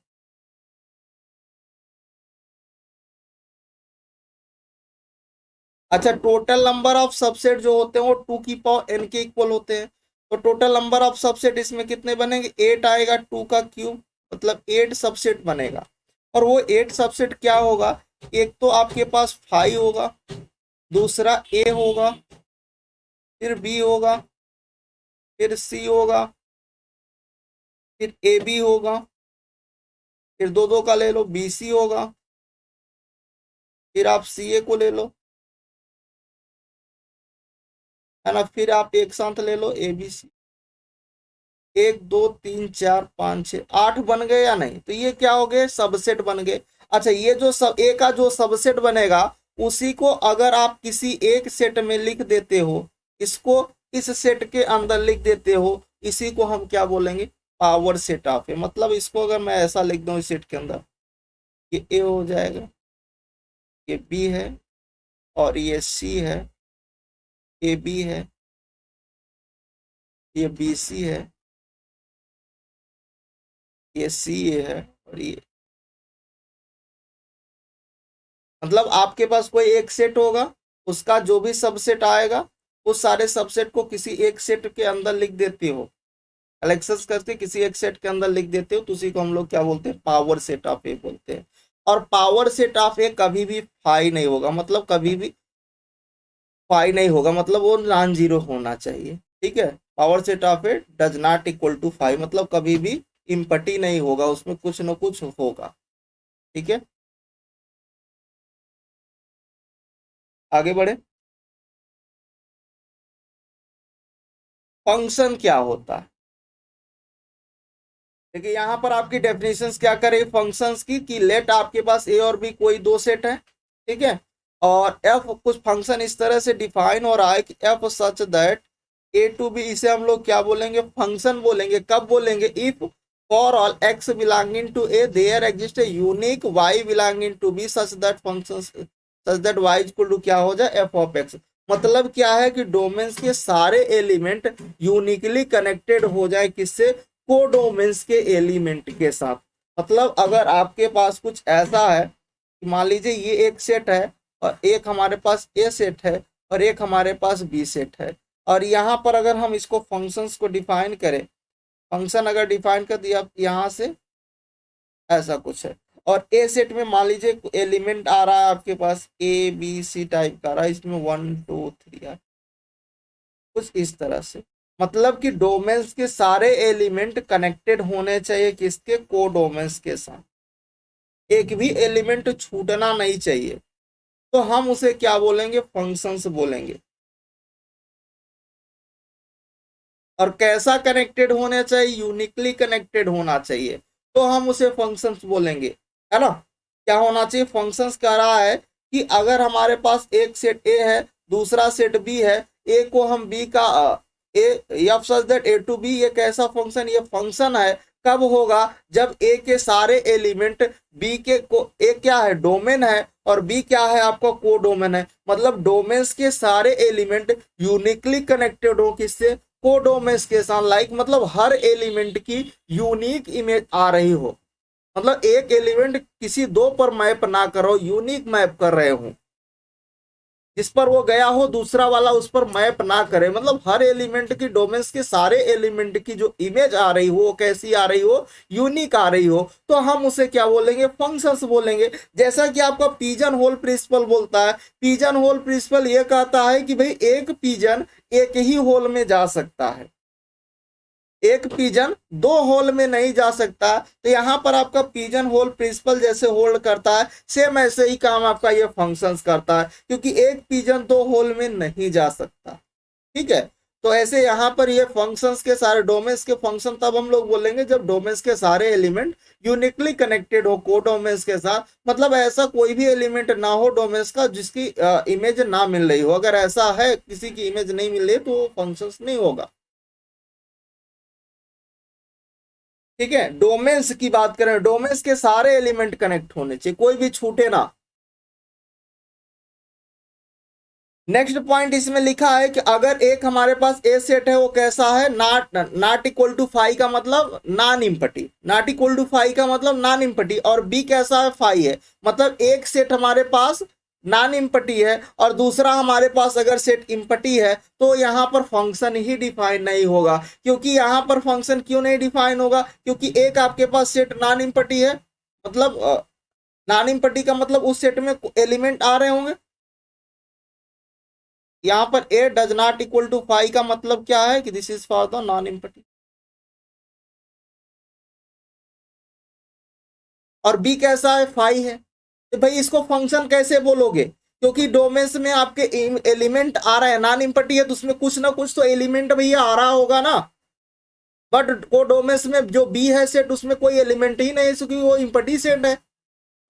अच्छा, टोटल नंबर ऑफ सबसेट जो होते हैं वो 2 की पावर n के इक्वल होते हैं। तो टोटल नंबर ऑफ सबसेट इसमें कितने बनेंगे, 8 आएगा, 2 का क्यूब, मतलब 8 सबसेट बनेगा। और वो 8 सबसेट क्या होगा, एक तो आपके पास 5 होगा, दूसरा ए होगा, फिर बी होगा, फिर सी होगा, फिर ए बी होगा, फिर दो दो का ले लो, बी सी होगा, फिर आप सी ए को ले लो, है ना, फिर आप एक साथ ले लो ए बी सी। 1 2 3 4 5 6 8 बन गए या नहीं, तो ये क्या हो गए, सबसेट बन गए। अच्छा, ये जो सब ए का जो सबसेट बनेगा, उसी को अगर आप किसी एक सेट में लिख देते हो, इसको इस सेट के अंदर लिख देते हो, इसी को हम क्या बोलेंगे, पावर सेट ऑफ ए। मतलब इसको अगर मैं ऐसा लिख दूं इस सेट के अंदर, ये ए हो जाएगा, ये बी है, और ये सी है, ए बी है, ये बी सी है, ये सी ए है, और ये, मतलब आपके पास कोई एक सेट होगा, उसका जो भी सबसेट आएगा, उस सारे सबसेट को किसी एक सेट के अंदर लिख देते हो, एलेक्सेस करके किसी एक सेट के अंदर लिख देते हो, तो उसी को हम लोग क्या बोलते हैं, पावर सेट ऑफ ए बोलते हैं। और पावर सेट ऑफ ए कभी भी फाई नहीं होगा, मतलब कभी भी फाई नहीं होगा, मतलब वो नॉन जीरो होना चाहिए। ठीक है, power set of A does not equal to five, मतलब कभी भी इम्पटी नहीं होगा, उसमें कुछ न कुछ होगा। ठीक है, आगे बढ़े। फंक्शन क्या होता है, देखिए यहाँ पर आपकी डेफिनेशंस क्या करे फंक्शंस की, कि लेट आपके पास ए और बी कोई दो सेट है, ठीक है, और एफ कुछ फंक्शन इस तरह से डिफाइन हो रहा है कि F such that A to B, इसे हम लोग क्या बोलेंगे, फंक्शन बोलेंगे। कब बोलेंगे, if for all x belonging to A there exist a unique y belonging to B such that function such that y equal to क्या हो जाए, एफ ऑफ एक्स। मतलब क्या है कि डोमेन्स के सारे एलिमेंट यूनिकली कनेक्टेड हो जाए, किससे, कोडोमेन्स के एलिमेंट के साथ। मतलब अगर आपके पास कुछ ऐसा है कि मान लीजिए ये एक सेट है, और एक हमारे पास ए सेट है, और एक हमारे पास बी सेट है, और यहाँ पर अगर हम इसको फंक्शंस को डिफाइन करें, फंक्शन अगर डिफाइन कर दिया यहाँ से, ऐसा कुछ है, और ए सेट में मान लीजिए एलिमेंट आ रहा है आपके पास ए बी सी टाइप का आ रहा है, इसमें 1 2 3 कुछ इस तरह से। मतलब कि डोमेन्स के सारे एलिमेंट कनेक्टेड होने चाहिए, किसके, कोडोमेन्स के साथ, एक भी एलिमेंट छूटना नहीं चाहिए, तो हम उसे क्या बोलेंगे, फंक्शंस बोलेंगे। और कैसा कनेक्टेड होना चाहिए, यूनिकली कनेक्टेड होना चाहिए, तो हम उसे फंक्शंस बोलेंगे, है ना। क्या होना चाहिए, फंक्शंस कह रहा है कि अगर हमारे पास एक सेट ए है, दूसरा सेट बी है, ए को हम बी का A F such that A to B, ये कैसा फंक्शन, ये फंक्शन है। कब होगा, जब ए के सारे एलिमेंट बी के को, ए क्या है, डोमेन है, और बी क्या है, आपका को डोमेन है। मतलब डोमेन्स के सारे एलिमेंट यूनिकली कनेक्टेड हो, किससे, कोडोमेन्स के साथ। लाइक मतलब हर एलिमेंट की यूनिक इमेज आ रही हो, मतलब एक एलिमेंट किसी दो पर मैप ना करो, यूनिक मैप कर रहे हो, जिस पर वो गया हो दूसरा वाला उस पर मैप ना करे। मतलब हर एलिमेंट की, डोमेन्स के सारे एलिमेंट की जो इमेज आ रही हो, वो कैसी आ रही हो, यूनिक आ रही हो, तो हम उसे क्या बोलेंगे, फंक्शंस बोलेंगे। जैसा कि आपका पिजन होल प्रिंसिपल बोलता है, पिजन होल प्रिंसिपल ये कहता है कि भाई एक पिजन एक ही होल में जा सकता है, एक पिजन दो होल में नहीं जा सकता। तो यहाँ पर आपका पिजन होल प्रिंसिपल जैसे होल्ड करता है, सेम ऐसे ही काम आपका ये फंक्शंस करता है, क्योंकि एक पिजन दो होल में नहीं जा सकता। ठीक है, तो ऐसे यहाँ पर ये फंक्शंस के सारे डोमेन्स के फंक्शन तब हम लोग बोलेंगे जब डोमेन्स के सारे एलिमेंट यूनिकली कनेक्टेड हो कोडोमेन्स के साथ। मतलब ऐसा कोई भी एलिमेंट ना हो डोमेन्स का जिसकी इमेज ना मिल रही हो। अगर ऐसा है, किसी की इमेज नहीं मिल रही, तो फंक्शंस नहीं होगा। ठीक है, डोमेन्स की बात करें, डोमेन्स के सारे एलिमेंट कनेक्ट होने चाहिए, कोई भी छूटे ना। नेक्स्ट पॉइंट इसमें लिखा है कि अगर एक हमारे पास ए सेट है, वो कैसा है, नॉट इक्वल टू फाइव का मतलब non empty, not equal to five का मतलब नॉन इम्पटी, और बी कैसा है, फाइव है। मतलब एक सेट हमारे पास नॉन इम्पटी है और दूसरा हमारे पास अगर सेट इम्पटी है तो यहाँ पर फंक्शन ही डिफाइन नहीं होगा। क्योंकि यहाँ पर फंक्शन क्यों नहीं डिफाइन होगा? क्योंकि एक आपके पास सेट नॉन इम्पटी है, मतलब नॉन इम्पटी का मतलब उस सेट में एलिमेंट आ रहे होंगे। यहाँ पर ए डज नॉट इक्वल टू 5 का मतलब क्या है कि this is for the non empty. और बी कैसा है? 5 है। तो भाई इसको फंक्शन कैसे बोलोगे? क्योंकि डोमेन्स में आपके एलिमेंट आ रहा है, नॉन इम्पटी है तो उसमें कुछ ना कुछ तो एलिमेंट भैया आ रहा होगा ना। बट को डोमेन्स में जो बी है सेट उसमें कोई एलिमेंट ही नहीं है क्योंकि वो इम्पटी सेट है,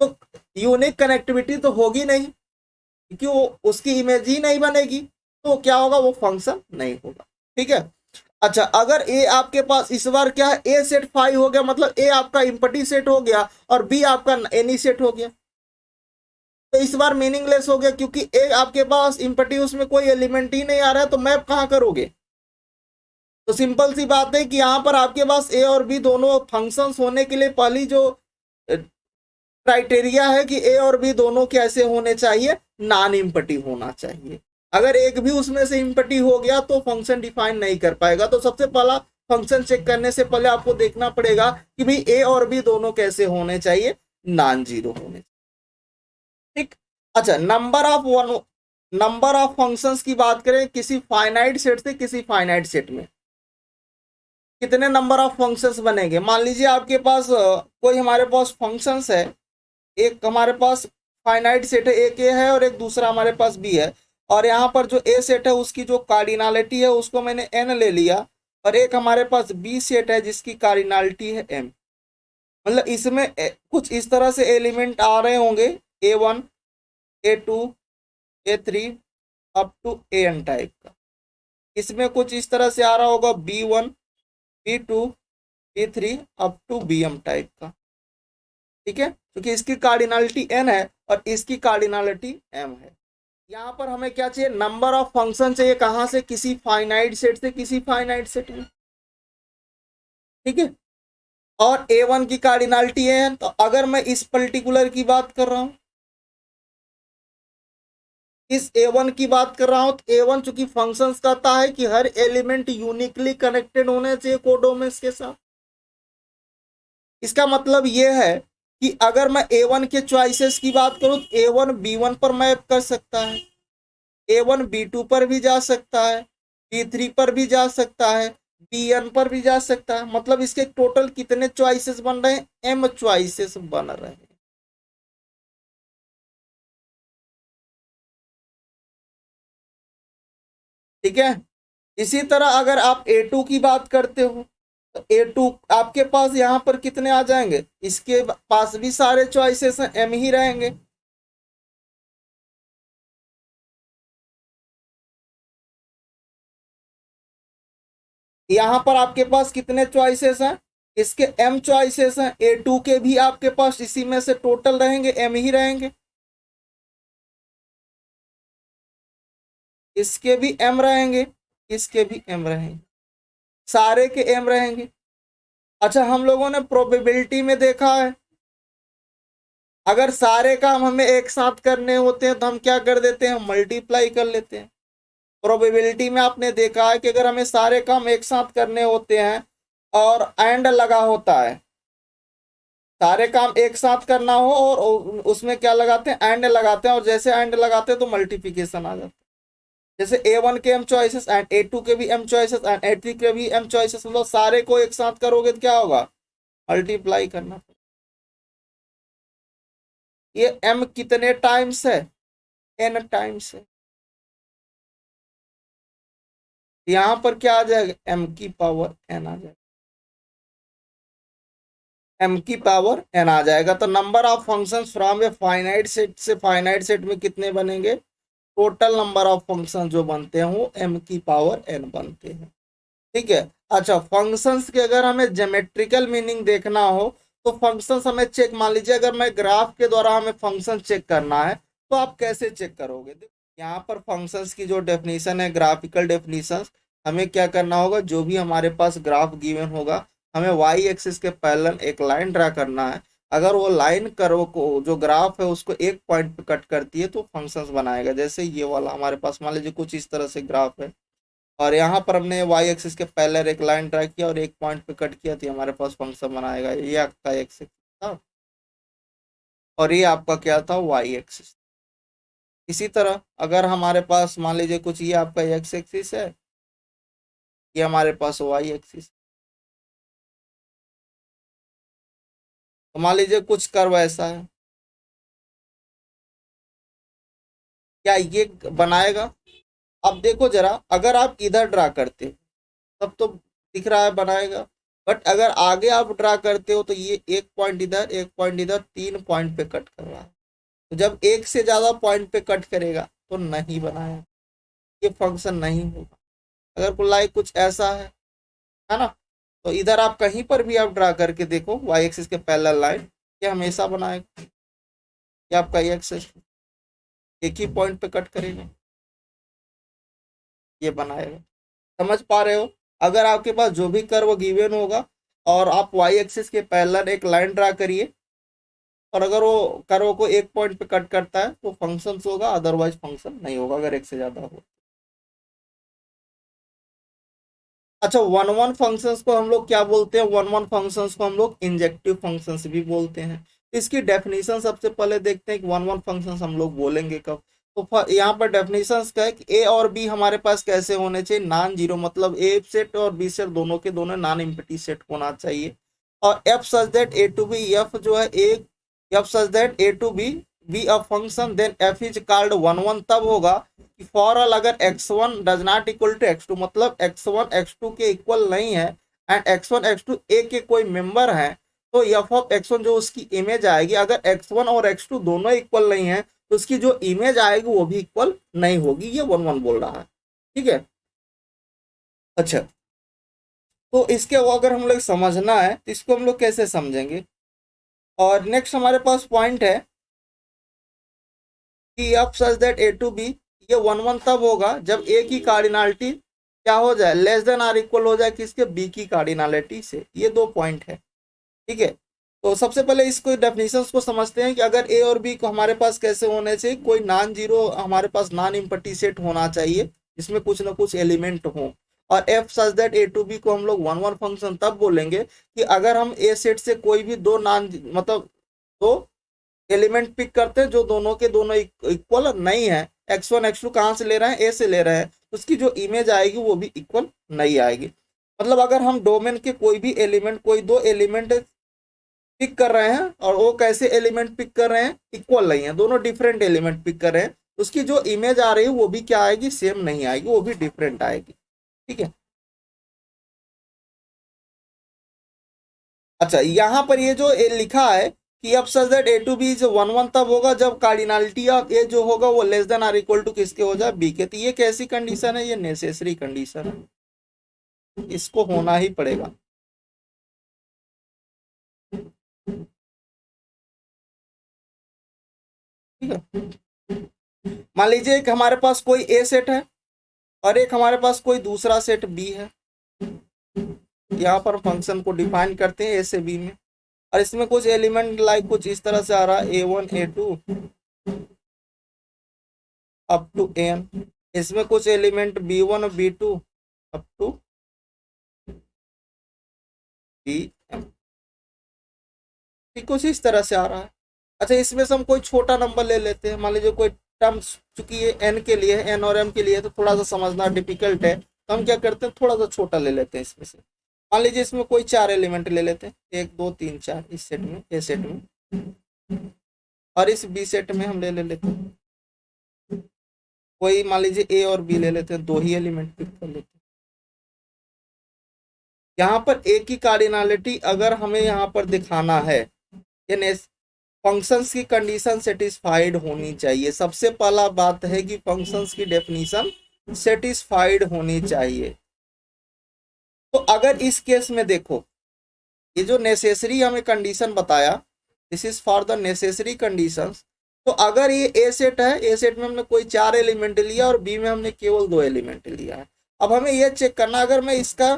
तो यूनिक कनेक्टिविटी तो होगी नहीं क्योंकि वो उसकी इमेज ही नहीं बनेगी, तो क्या होगा? वो फंक्शन नहीं होगा। ठीक है। अच्छा, अगर ए आपके पास इस बार क्या है, ए सेट 5 हो गया, मतलब ए आपका इम्पटी सेट हो गया और बी आपका एनी सेट हो गया, तो इस बार मीनिंगलेस हो गया क्योंकि ए आपके पास इम्पटी उसमें कोई एलिमेंट ही नहीं आ रहा है, तो मैप कहाँ करोगे? तो सिंपल सी बात है कि यहाँ पर आपके पास ए और बी दोनों फंक्शंस होने के लिए पहली जो क्राइटेरिया है कि ए और बी दोनों कैसे होने चाहिए? नॉन इम्पटी होना चाहिए। अगर एक भी उसमें से इम्पटी हो गया तो फंक्शन डिफाइन नहीं कर पाएगा। तो सबसे पहला फंक्शन चेक करने से पहले आपको देखना पड़ेगा कि भाई ए और बी दोनों कैसे होने चाहिए? नॉन जीरो होने चाहिए। ठीक। अच्छा, नंबर ऑफ फंक्शंस की बात करें किसी फाइनाइट सेट से किसी फाइनाइट सेट में कितने नंबर ऑफ फंक्शंस बनेंगे? मान लीजिए आपके पास कोई हमारे पास फंक्शंस है, एक हमारे पास फाइनाइट सेट है, एक ए है और एक दूसरा हमारे पास बी है, और यहाँ पर जो ए सेट है उसकी जो कार्डिनलिटी है उसको मैंने एन ले लिया, और एक हमारे पास बी सेट है जिसकी कार्डिनलिटी है एम। मतलब इसमें कुछ इस तरह से एलिमेंट आ रहे होंगे A1 A2 A3 up to N type का। इसमें कुछ इस तरह से आ रहा होगा B1 B2 B3 up to BM type का। ठीक है, क्योंकि इसकी कार्डिनलिटी n है और इसकी कार्डिनलिटी m है। यहाँ पर हमें क्या चाहिए? नंबर ऑफ फंक्शन चाहिए। कहाँ से? किसी फाइनाइट सेट से किसी फाइनाइट सेट में। ठीक है, और A1 की कार्डिनलिटी है, तो अगर मैं इस पर्टिकुलर की बात कर रहा हूं, इस A1 की बात कर रहा हूं, तो A1 चूंकि फंक्शंस कहता है कि हर एलिमेंट यूनिकली कनेक्टेड होने चाहिए कोडोमेंस के साथ। इसका मतलब यह है कि अगर मैं A1 के चॉइसेस की बात करूं तो A1 B1 पर मैप कर सकता है, A1 B2 पर भी जा सकता है, B3 पर भी जा सकता है, BN पर भी जा सकता है। मतलब इसके टोटल कितने चॉइसेस बन रहे हैं? M चॉइसेस बन रहे हैं। ठीक है। इसी तरह अगर आप A2 की बात करते हो तो A2 आपके पास यहाँ पर कितने आ जाएंगे? इसके पास भी सारे चॉइसेस हैं, M ही रहेंगे। यहाँ पर आपके पास कितने चॉइसेस हैं? इसके M चॉइसेस हैं। A2 के भी आपके पास इसी में से टोटल रहेंगे M ही रहेंगे। इसके भी M रहेंगे, इसके भी M रहेंगे, सारे के M रहेंगे। अच्छा, हम लोगों ने प्रोबेबिलिटी में देखा है अगर सारे काम हमें एक साथ करने होते हैं तो हम क्या कर देते हैं? मल्टीप्लाई कर लेते हैं। प्रोबेबिलिटी में आपने देखा है कि अगर हमें सारे काम एक साथ करने होते हैं और एंड लगा होता है, सारे काम एक साथ करना हो और उसमें क्या लगाते हैं? एंड लगाते हैं, और जैसे एंड लगाते हैं तो मल्टीप्लिकेशन आ जाता है। जैसे A1 के M चॉइसेस एंड A2 के भी M चॉइसेस एंड A3 के भी M चॉइसेस, मतलब सारे को एक साथ करोगे तो क्या होगा? मल्टीप्लाई करना। ये M कितने टाइम्स है? N टाइम्स है। यहां पर क्या आ जाएगा? M की पावर N आ जाएगा, M की पावर N आ जाएगा। तो number of functions from a finite set से फाइनाइट सेट में कितने बनेंगे? टोटल नंबर ऑफ फंक्शन जो बनते हैं वो M की पावर N बनते हैं। ठीक है। अच्छा, फंक्शंस के अगर हमें ज्योमेट्रिकल मीनिंग देखना हो तो फंक्शंस हमें चेक, मान लीजिए अगर मैं ग्राफ के द्वारा हमें फंक्शन चेक करना है तो आप कैसे चेक करोगे? यहाँ पर फंक्शंस की जो डेफिनेशन है, ग्राफिकल डेफिनेशन, हमें क्या करना होगा? जो भी हमारे पास ग्राफ गिवन होगा हमें वाई एक्सिस के पैरेलल एक लाइन ड्रा करना है, अगर वो लाइन कर्व को जो ग्राफ है उसको एक पॉइंट पे कट करती है तो फंक्शंस बनाएगा। जैसे ये वाला हमारे पास मान लीजिए कुछ इस तरह से ग्राफ है और यहाँ पर हमने वाई एक्सिस के पैरेलल एक लाइन ड्रा किया और एक पॉइंट पे कट किया तो हमारे पास फंक्शन बनाएगा। ये आपका एक्स था और ये आपका क्या था, वाई एक्सिस। इसी तरह अगर हमारे पास मान लीजिए कुछ ये आपका एक्स एक्सिस है, ये हमारे पास वाई एक्सिस, तो मान लीजिए कुछ कर्व ऐसा है, क्या ये बनाएगा? अब देखो जरा, अगर आप इधर ड्रा करते हो तब तो दिख रहा है बनाएगा, बट अगर आगे आप ड्रा करते हो तो ये एक पॉइंट इधर एक पॉइंट इधर 3 पॉइंट पे कट कर रहा है। तो जब एक से ज्यादा पॉइंट पे कट करेगा तो नहीं बनाया, ये फंक्शन नहीं होगा। अगर कोई कुछ ऐसा है ना, तो इधर आप कहीं पर भी आप ड्रा करके देखो वाई एक्सिस के पैरेलल लाइन, ये हमेशा बनाएगा। ये आपका एक्स एक ही पॉइंट पे कट करेगा, ये बनाएगा। समझ पा रहे हो? अगर आपके पास जो भी कर्व गिवन होगा और आप वाई एक्सिस के पैरेलल एक लाइन ड्रा करिए और अगर वो कर्व को एक पॉइंट पे कट करता है तो फंक्शन होगा, अदरवाइज फंक्शन नहीं होगा अगर एक से ज्यादा हो। अच्छा, वन वन फंक्शंस को हम लोग क्या बोलते हैं? वन वन फंक्शंस को हम लोग इंजेक्टिव फंक्शंस भी बोलते हैं। इसकी डेफिनेशन सबसे पहले देखते हैं कि वन वन फंक्शंस हम लोग बोलेंगे कब। तो यहाँ पर डेफिनेशंस क्या है कि ए और बी हमारे पास कैसे होने चाहिए? नॉन जीरो, मतलब ए सेट और बी सेट दोनों के दोनों नॉन एम्प्टी सेट होना चाहिए। और F such that A to B, F जो है एक F such that A to B a function, then F is called one one तब होगा कि फॉर ऑल अगर x1 does not equal to x2, मतलब x1 x2 के equal नहीं है एंड x1 x2 ए के कोई मेंबर है, तो एफ ऑफ x1 जो उसकी इमेज आएगी, अगर x1 और x2 दोनों इक्वल नहीं है तो उसकी जो इमेज आएगी वो भी इक्वल नहीं होगी। ये वन वन बोल रहा है, ठीक है। अच्छा, तो इसके वो अगर हम लोग समझना है तो इसको हम लोग कैसे समझेंगे? और नेक्स्ट हमारे पास पॉइंट है कि F such that A to B, ये वन वन तब होगा जब ए की कार्डिनलिटी क्या हो जाए, लेस देन आर इक्वल हो जाए किसके, बी की कार्डिनलिटी से। ये दो पॉइंट है, ठीक है। तो सबसे पहले इसको डेफिनेशंस को समझते हैं कि अगर ए और बी को हमारे पास कैसे होने चाहिए, कोई नॉन जीरो हमारे पास नॉन इम्पटी सेट होना चाहिए जिसमें कुछ ना कुछ एलिमेंट हो। और F such that A to B को हम लोग वन वन फंक्शन तब बोलेंगे कि अगर हम ए सेट से कोई भी दो नॉन मतलब दो एलिमेंट पिक करते हैं जो दोनों के दोनों इक्वल नहीं है, x1 x2 कहाँ से ले रहे हैं, ए से ले रहे हैं, उसकी जो इमेज आएगी वो भी इक्वल नहीं आएगी। मतलब अगर हम डोमेन के कोई भी एलिमेंट, कोई दो एलिमेंट पिक कर रहे हैं और वो कैसे एलिमेंट पिक कर रहे हैं, इक्वल नहीं है, दोनों डिफरेंट एलिमेंट पिक कर रहे हैं, उसकी जो इमेज आ रही है वो भी क्या आएगी, सेम नहीं आएगी, वो भी डिफरेंट आएगी, ठीक है। अच्छा, यहाँ पर ये जो लिखा है कि अब such that A to B is one one तब होगा जब कार्डिनलिटी ऑफ ए जो होगा वो less than or equal to किसके हो जाए, बी के। तो ये कैसी कंडीशन है, ये नेसेसरी कंडीशन है, इसको होना ही पड़ेगा। ठीक है, मान लीजिए एक हमारे पास कोई ए सेट है और एक हमारे पास कोई दूसरा सेट बी है। यहाँ पर फंक्शन को डिफाइन करते हैं ए से बी में, और इसमें कुछ एलिमेंट लाइक कुछ इस तरह से आ रहा है a1 a2 up to n, इसमें कुछ element b1 b2 up to bm, कुछ इस तरह से आ रहा है। अच्छा, इसमें से हम कोई छोटा नंबर ले लेते हैं, मान लीजिए कोई टर्म, चूंकि ये n के लिए है, n और m के लिए तो थोड़ा सा समझना डिफिकल्ट है, तो हम क्या करते हैं थोड़ा सा छोटा ले लेते हैं इसमें से। मान लीजिए इसमें कोई 4 एलिमेंट ले लेते हैं, 1 2 3 4 इस सेट में, ए सेट में, और इस बी सेट में हम ले लेते हैं कोई, मान लीजिए ए और बी ले लेते हैं, 2 ही एलिमेंट पिक कर लेते हैं। यहाँ पर ए की कार्डिनलिटी अगर हमें यहाँ पर दिखाना है, यानी फंक्शंस की कंडीशन सेटिस्फाइड होनी चाहिए। सबसे पहला बात है कि फंक्शंस की डेफिनेशन सेटिस्फाइड होनी चाहिए। तो अगर इस केस में देखो, ये जो नेसेसरी हमें कंडीशन बताया, this is for the necessary conditions, तो अगर ये ए सेट है, ए सेट में हमने कोई 4 एलिमेंट लिया और बी में हमने केवल 2 एलिमेंट लिया है। अब हमें ये चेक करना, अगर मैं इसका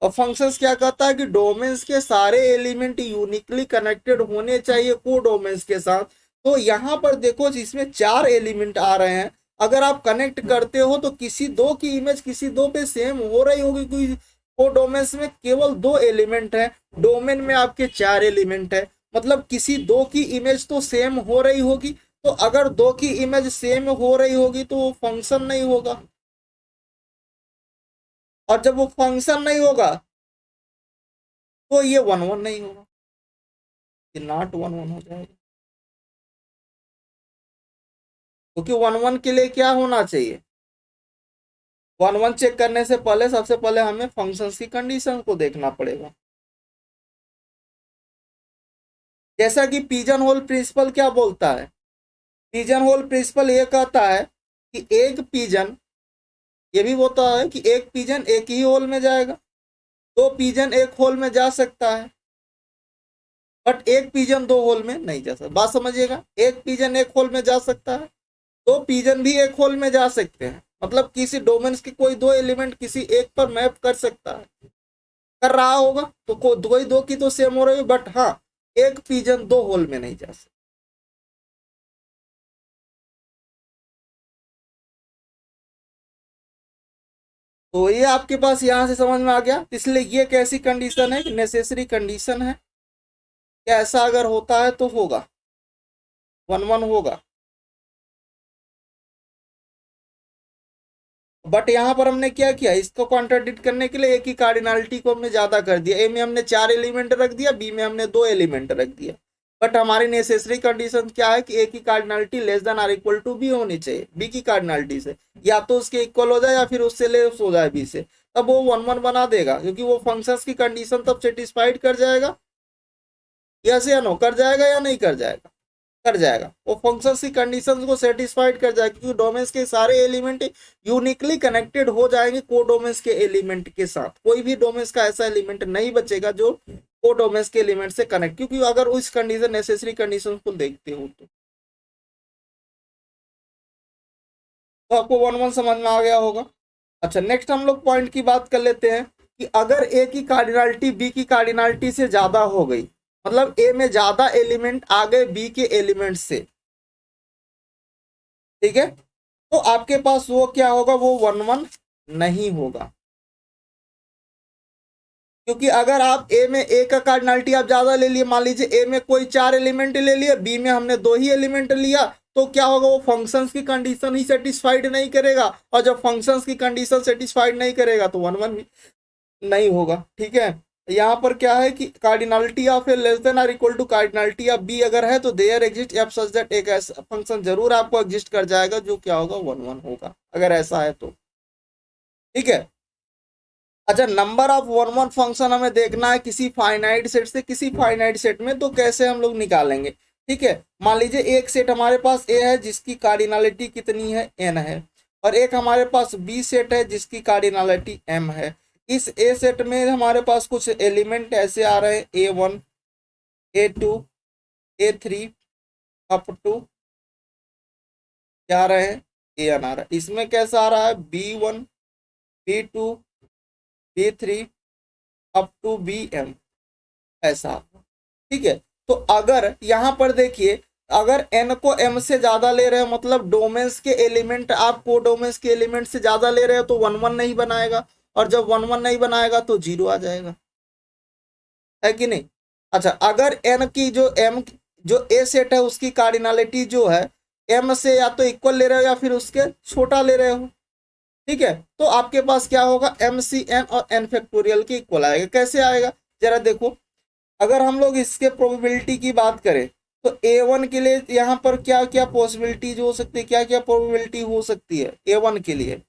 और फंक्शंस क्या कहता है कि डोमेन्स के सारे एलिमेंट यूनिकली कनेक्टेड होने चाहिए को डोमेन्स के साथ। तो यहाँ पर देखो इसमें 4 एलिमेंट आ रहे हैं, अगर आप कनेक्ट करते हो तो किसी दो की इमेज किसी दो पे सेम हो रही होगी, क्योंकि को डोमेन्स में केवल 2 एलिमेंट है, डोमेन में आपके 4 एलिमेंट है, मतलब किसी दो की इमेज तो सेम हो रही होगी। तो अगर दो की इमेज सेम हो रही होगी तो वो फंक्शन नहीं होगा, और जब वो फंक्शन नहीं होगा तो ये 1 1 नहीं होगा, ये नॉट 1 1 हो जाएगा। क्योंकि 1 1 के लिए क्या होना चाहिए, 1 1 चेक करने से पहले सबसे पहले हमें फंक्शंस की कंडीशन को देखना पड़ेगा। जैसा कि पिजन होल प्रिंसिपल क्या बोलता है, पिजन होल प्रिंसिपल ये कहता है कि एक पिजन, ये भी बोलता है कि एक पिजन एक ही होल में जाएगा, दो पिजन एक होल में जा सकता है, बट एक पिजन 2 होल में नहीं जा सकता। बात समझिएगा, एक पिजन एक होल में जा सकता है, दो पिजन भी एक होल में जा सकते हैं, मतलब किसी डोमेन्स के कोई 2 एलिमेंट किसी एक पर मैप कर सकता है, कर रहा होगा तो कोई दो की तो सेम हो रही है, बट हाँ एक पिजन 2 होल में नहीं जा सकता। तो ये आपके पास यहां से समझ में आ गया, इसलिए ये कैसी कंडीशन है, नेसेसरी कंडीशन है, क्या ऐसा अगर होता है तो होगा 1 1 होगा। बट यहाँ पर हमने क्या किया, इसको कॉन्ट्राडिक्ट करने के लिए एक ही कार्डिनलिटी को हमने ज्यादा कर दिया, ए में हमने 4 एलिमेंट रख दिया, बी में हमने 2 एलिमेंट रख दिया। बट हमारी नेसेसरी कंडीशन क्या है कि ए की cardinality less than or equal to B होनी चाहिए बी की कार्डिनलिटी से, या तो उसके इक्वल हो जाए या फिर उससे लेस हो जाए बी से, तब वो 1 1 बना देगा, क्योंकि वो फंक्शंस की कंडीशन तब सेटिस्फाइड कर जाएगा। यस या नो, कर जाएगा या नहीं कर जाएगा, कर जाएगा, वो फंक्शंस की कंडीशंस को सेटिस्फाइड कर जाएगा, क्योंकि डोमेन्स के सारे एलिमेंट यूनिकली कनेक्टेड हो जाएंगे को डोमेन्स के एलिमेंट के साथ, कोई भी डोमेन्स का ऐसा एलिमेंट नहीं बचेगा जो को डोमेन्स के एलिमेंट से कनेक्ट, क्योंकि अगर उस कंडीशन नेसेसरी कंडीशन को देखते हो तो आपको 1 1 समझ में आ गया होगा। अच्छा, नेक्स्ट हम लोग पॉइंट की बात कर लेते हैं कि अगर ए की कार्डिनलिटी बी की कार्डिनलिटी से ज्यादा हो गई, मतलब ए में ज्यादा एलिमेंट आ गए बी के एलिमेंट से, ठीक है, तो आपके पास वो क्या होगा, वो 1 1 नहीं होगा। क्योंकि अगर आप ए में ए का कार्डिनलिटी आप ज्यादा ले लिए, मान लीजिए ए में कोई 4 एलिमेंट ले लिए, बी में हमने 2 ही एलिमेंट लिया, तो क्या होगा, वो फंक्शंस की कंडीशन ही सेटिस्फाइड नहीं करेगा, और जब फंक्शंस की कंडीशन सेटिस्फाइड नहीं करेगा तो 1 1 भी नहीं होगा। ठीक है, यहाँ पर क्या है कि cardinality of A less than or equal to cardinality of B अगर है तो there exist F such that एक ऐसा फंक्शन जरूर आपको एग्जिस्ट कर जाएगा जो क्या होगा 1 1 होगा, अगर ऐसा है तो। ठीक है, अच्छा, नंबर ऑफ 1 1 फंक्शन हमें देखना है किसी फाइनाइट सेट से किसी फाइनाइट सेट में, तो कैसे हम लोग निकालेंगे। ठीक है, मान लीजिए एक सेट हमारे पास ए है जिसकी कार्डिनलिटी कितनी है, एन है, और एक हमारे पास बी सेट है जिसकी कार्डिनलिटी एम है। इस ए सेट में हमारे पास कुछ एलिमेंट ऐसे आ रहे हैं, A1 A2 A3 up to क्या आ रहे हैं, AN आ रहा है। इसमें कैसा आ रहा है, B1 B2 B3 up to BM, ऐसा। ठीक है, तो अगर यहाँ पर देखिए, अगर एन को एम से ज्यादा ले रहे हो, मतलब डोमेन्स के एलिमेंट आप को डोमेन्स के एलिमेंट से ज्यादा ले रहे हो, तो 1 1 नहीं बनाएगा, और जब 1 1 नहीं बनाएगा तो 0 आ जाएगा, है कि नहीं। अच्छा, अगर एन की जो एम जो ए सेट है उसकी कार्डिनलिटी जो है एम से या तो इक्वल ले रहे हो या फिर उसके छोटा ले रहे हो, ठीक है, तो आपके पास क्या होगा, एम सी एन और एन फैक्टोरियल के इक्वल आएगा। कैसे आएगा, जरा देखो, अगर हम लोग इसके प्रोबेबिलिटी की बात करें तो A1 के लिए यहाँ पर क्या क्या पॉसिबिलिटीज हो सकती है, क्या क्या प्रोबेबिलिटी हो सकती है A1 के लिए।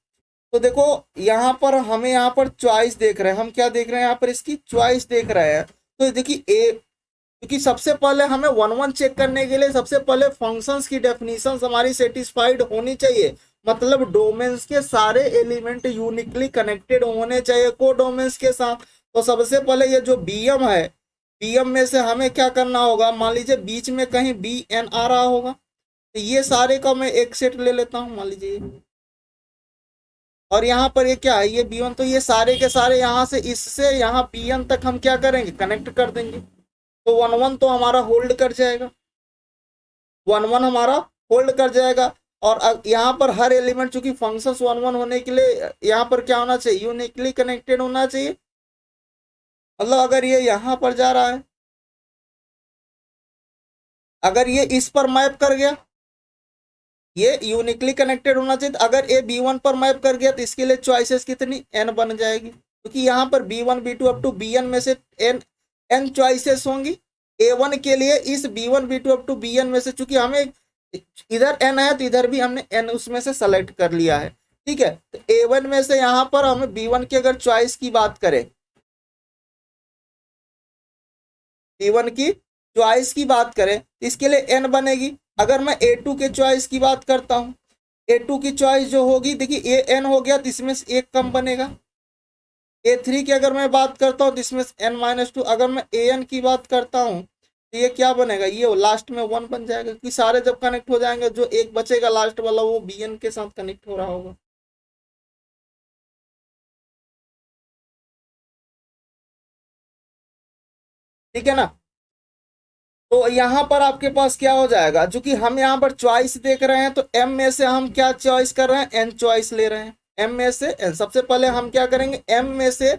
तो देखो यहाँ पर हमें यहाँ पर चॉइस देख रहे हैं, हम क्या देख रहे हैं यहाँ पर, इसकी चॉइस देख रहे हैं। तो देखिए ए, क्योंकि सबसे पहले हमें 1 1 चेक करने के लिए सबसे पहले फंक्शंस की डेफिनेशंस हमारी सेटिस्फाइड होनी चाहिए, मतलब डोमेन्स के सारे एलिमेंट यूनिकली कनेक्टेड होने चाहिए को डोमेन्स के साथ। तो सबसे पहले ये जो बीएम है, बीएम में से हमें क्या करना होगा, मान लीजिए बीच में कहीं बी एन आ रहा होगा, तो ये सारे का मैं एक सेट ले लेता हूँ, मान लीजिए और यहाँ पर ये क्या है, ये B1, तो ये सारे के सारे यहाँ से इससे यहाँ Pn तक हम क्या करेंगे, कनेक्ट कर देंगे। तो 1 1 तो हमारा होल्ड कर जाएगा, 1 1 हमारा होल्ड कर जाएगा। और यहाँ पर हर एलिमेंट चूंकि फंक्शंस 1 1 होने के लिए यहाँ पर क्या होना चाहिए, यूनिकली कनेक्टेड होना चाहिए। मतलब अगर ये यहाँ पर जा रहा है, अगर ये इस पर मैप कर गया, ये यूनिकली कनेक्टेड होना चाहिए। अगर ये B1 पर मैप कर गया तो इसके लिए चॉइसेस कितनी, n बन जाएगी, क्योंकि यहाँ पर B1 B2 up to Bn में से n चॉइसेस होंगी। A1 के लिए इस B1 B2 up to Bn में से, चूंकि हमें इधर n है तो इधर भी हमने n उसमें से सेलेक्ट कर लिया है, ठीक है। तो A1 में से यहाँ पर हमें B1 की अगर चॉइस की बात करें, B1 की चॉइस की बात करें तो इसके लिए n बनेगी। अगर मैं A2 के चॉइस की बात करता हूँ, A2 की चॉइस जो होगी, देखिए an हो गया तो इसमें से एक कम बनेगा। A3 की अगर मैं बात करता हूँ तो इसमें से n-2। अगर मैं an की बात करता हूँ तो ये क्या बनेगा, ये लास्ट में 1 बन जाएगा, क्योंकि सारे जब कनेक्ट हो जाएंगे जो एक बचेगा लास्ट वाला वो Bn के साथ कनेक्ट हो रहा होगा। ठीक है ना। तो यहाँ पर आपके पास क्या हो जाएगा, चूंकि हम यहाँ पर चॉइस देख रहे हैं तो m में से हम क्या चॉइस कर रहे हैं, n चॉइस ले रहे हैं। m में से n, सबसे पहले हम क्या करेंगे, m में से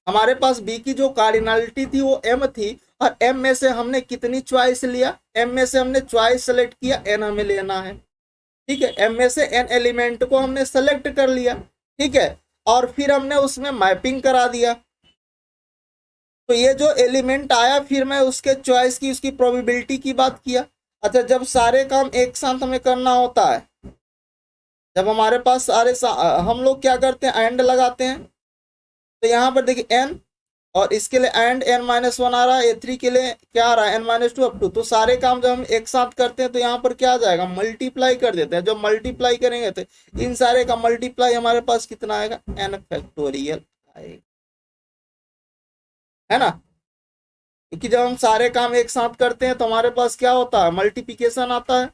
हमारे पास b की जो कार्डिनलिटी थी वो m थी, और m में से हमने कितनी चॉइस लिया, m में से हमने चॉइस सेलेक्ट किया, n हमें लेना है, ठीक है। m में से n एलिमेंट को हमने सेलेक्ट कर लिया, ठीक है, और फिर हमने उसमें मैपिंग करा दिया। तो ये जो एलिमेंट आया, फिर मैं उसके चॉइस की, उसकी प्रोबेबिलिटी की बात किया। अच्छा, जब सारे काम एक साथ हमें करना होता है, जब हमारे पास हम लोग क्या करते हैं, एंड लगाते हैं। तो यहाँ पर देखिए n, और इसके लिए एंड n-1 आ रहा है, A3 के लिए क्या आ रहा है, n-2 अप टू। तो सारे काम जब हम एक साथ करते हैं तो यहाँ पर क्या आ जाएगा, मल्टीप्लाई कर देते हैं। जब मल्टीप्लाई करेंगे तो इन सारे का मल्टीप्लाई हमारे पास कितना आएगा, n फैक्टोरियल आएगा, है ना। क्योंकि जब हम सारे काम एक साथ करते हैं तो हमारे पास क्या होता है, मल्टीप्लिकेशन आता है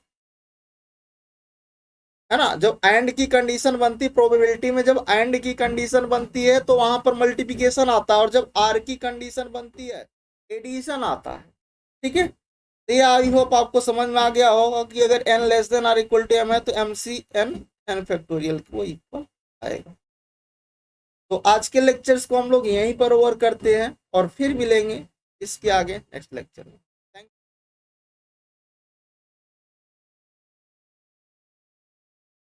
ना। जब एंड की कंडीशन बनती, प्रोबेबिलिटी में जब एंड की कंडीशन बनती है तो वहां पर मल्टीप्लिकेशन आता है, और जब आर की कंडीशन बनती है एडिशन आता है, ठीक है। तो ये आई होप आपको समझ में आ गया होगा कि अगर n less than or equal to m है तो n फैक्टोरियल को इक्वल आएगा। तो आज के लेक्चर्स को हम लोग यहीं पर ओवर करते हैं और फिर मिलेंगे इसके आगे नेक्स्ट लेक्चर में।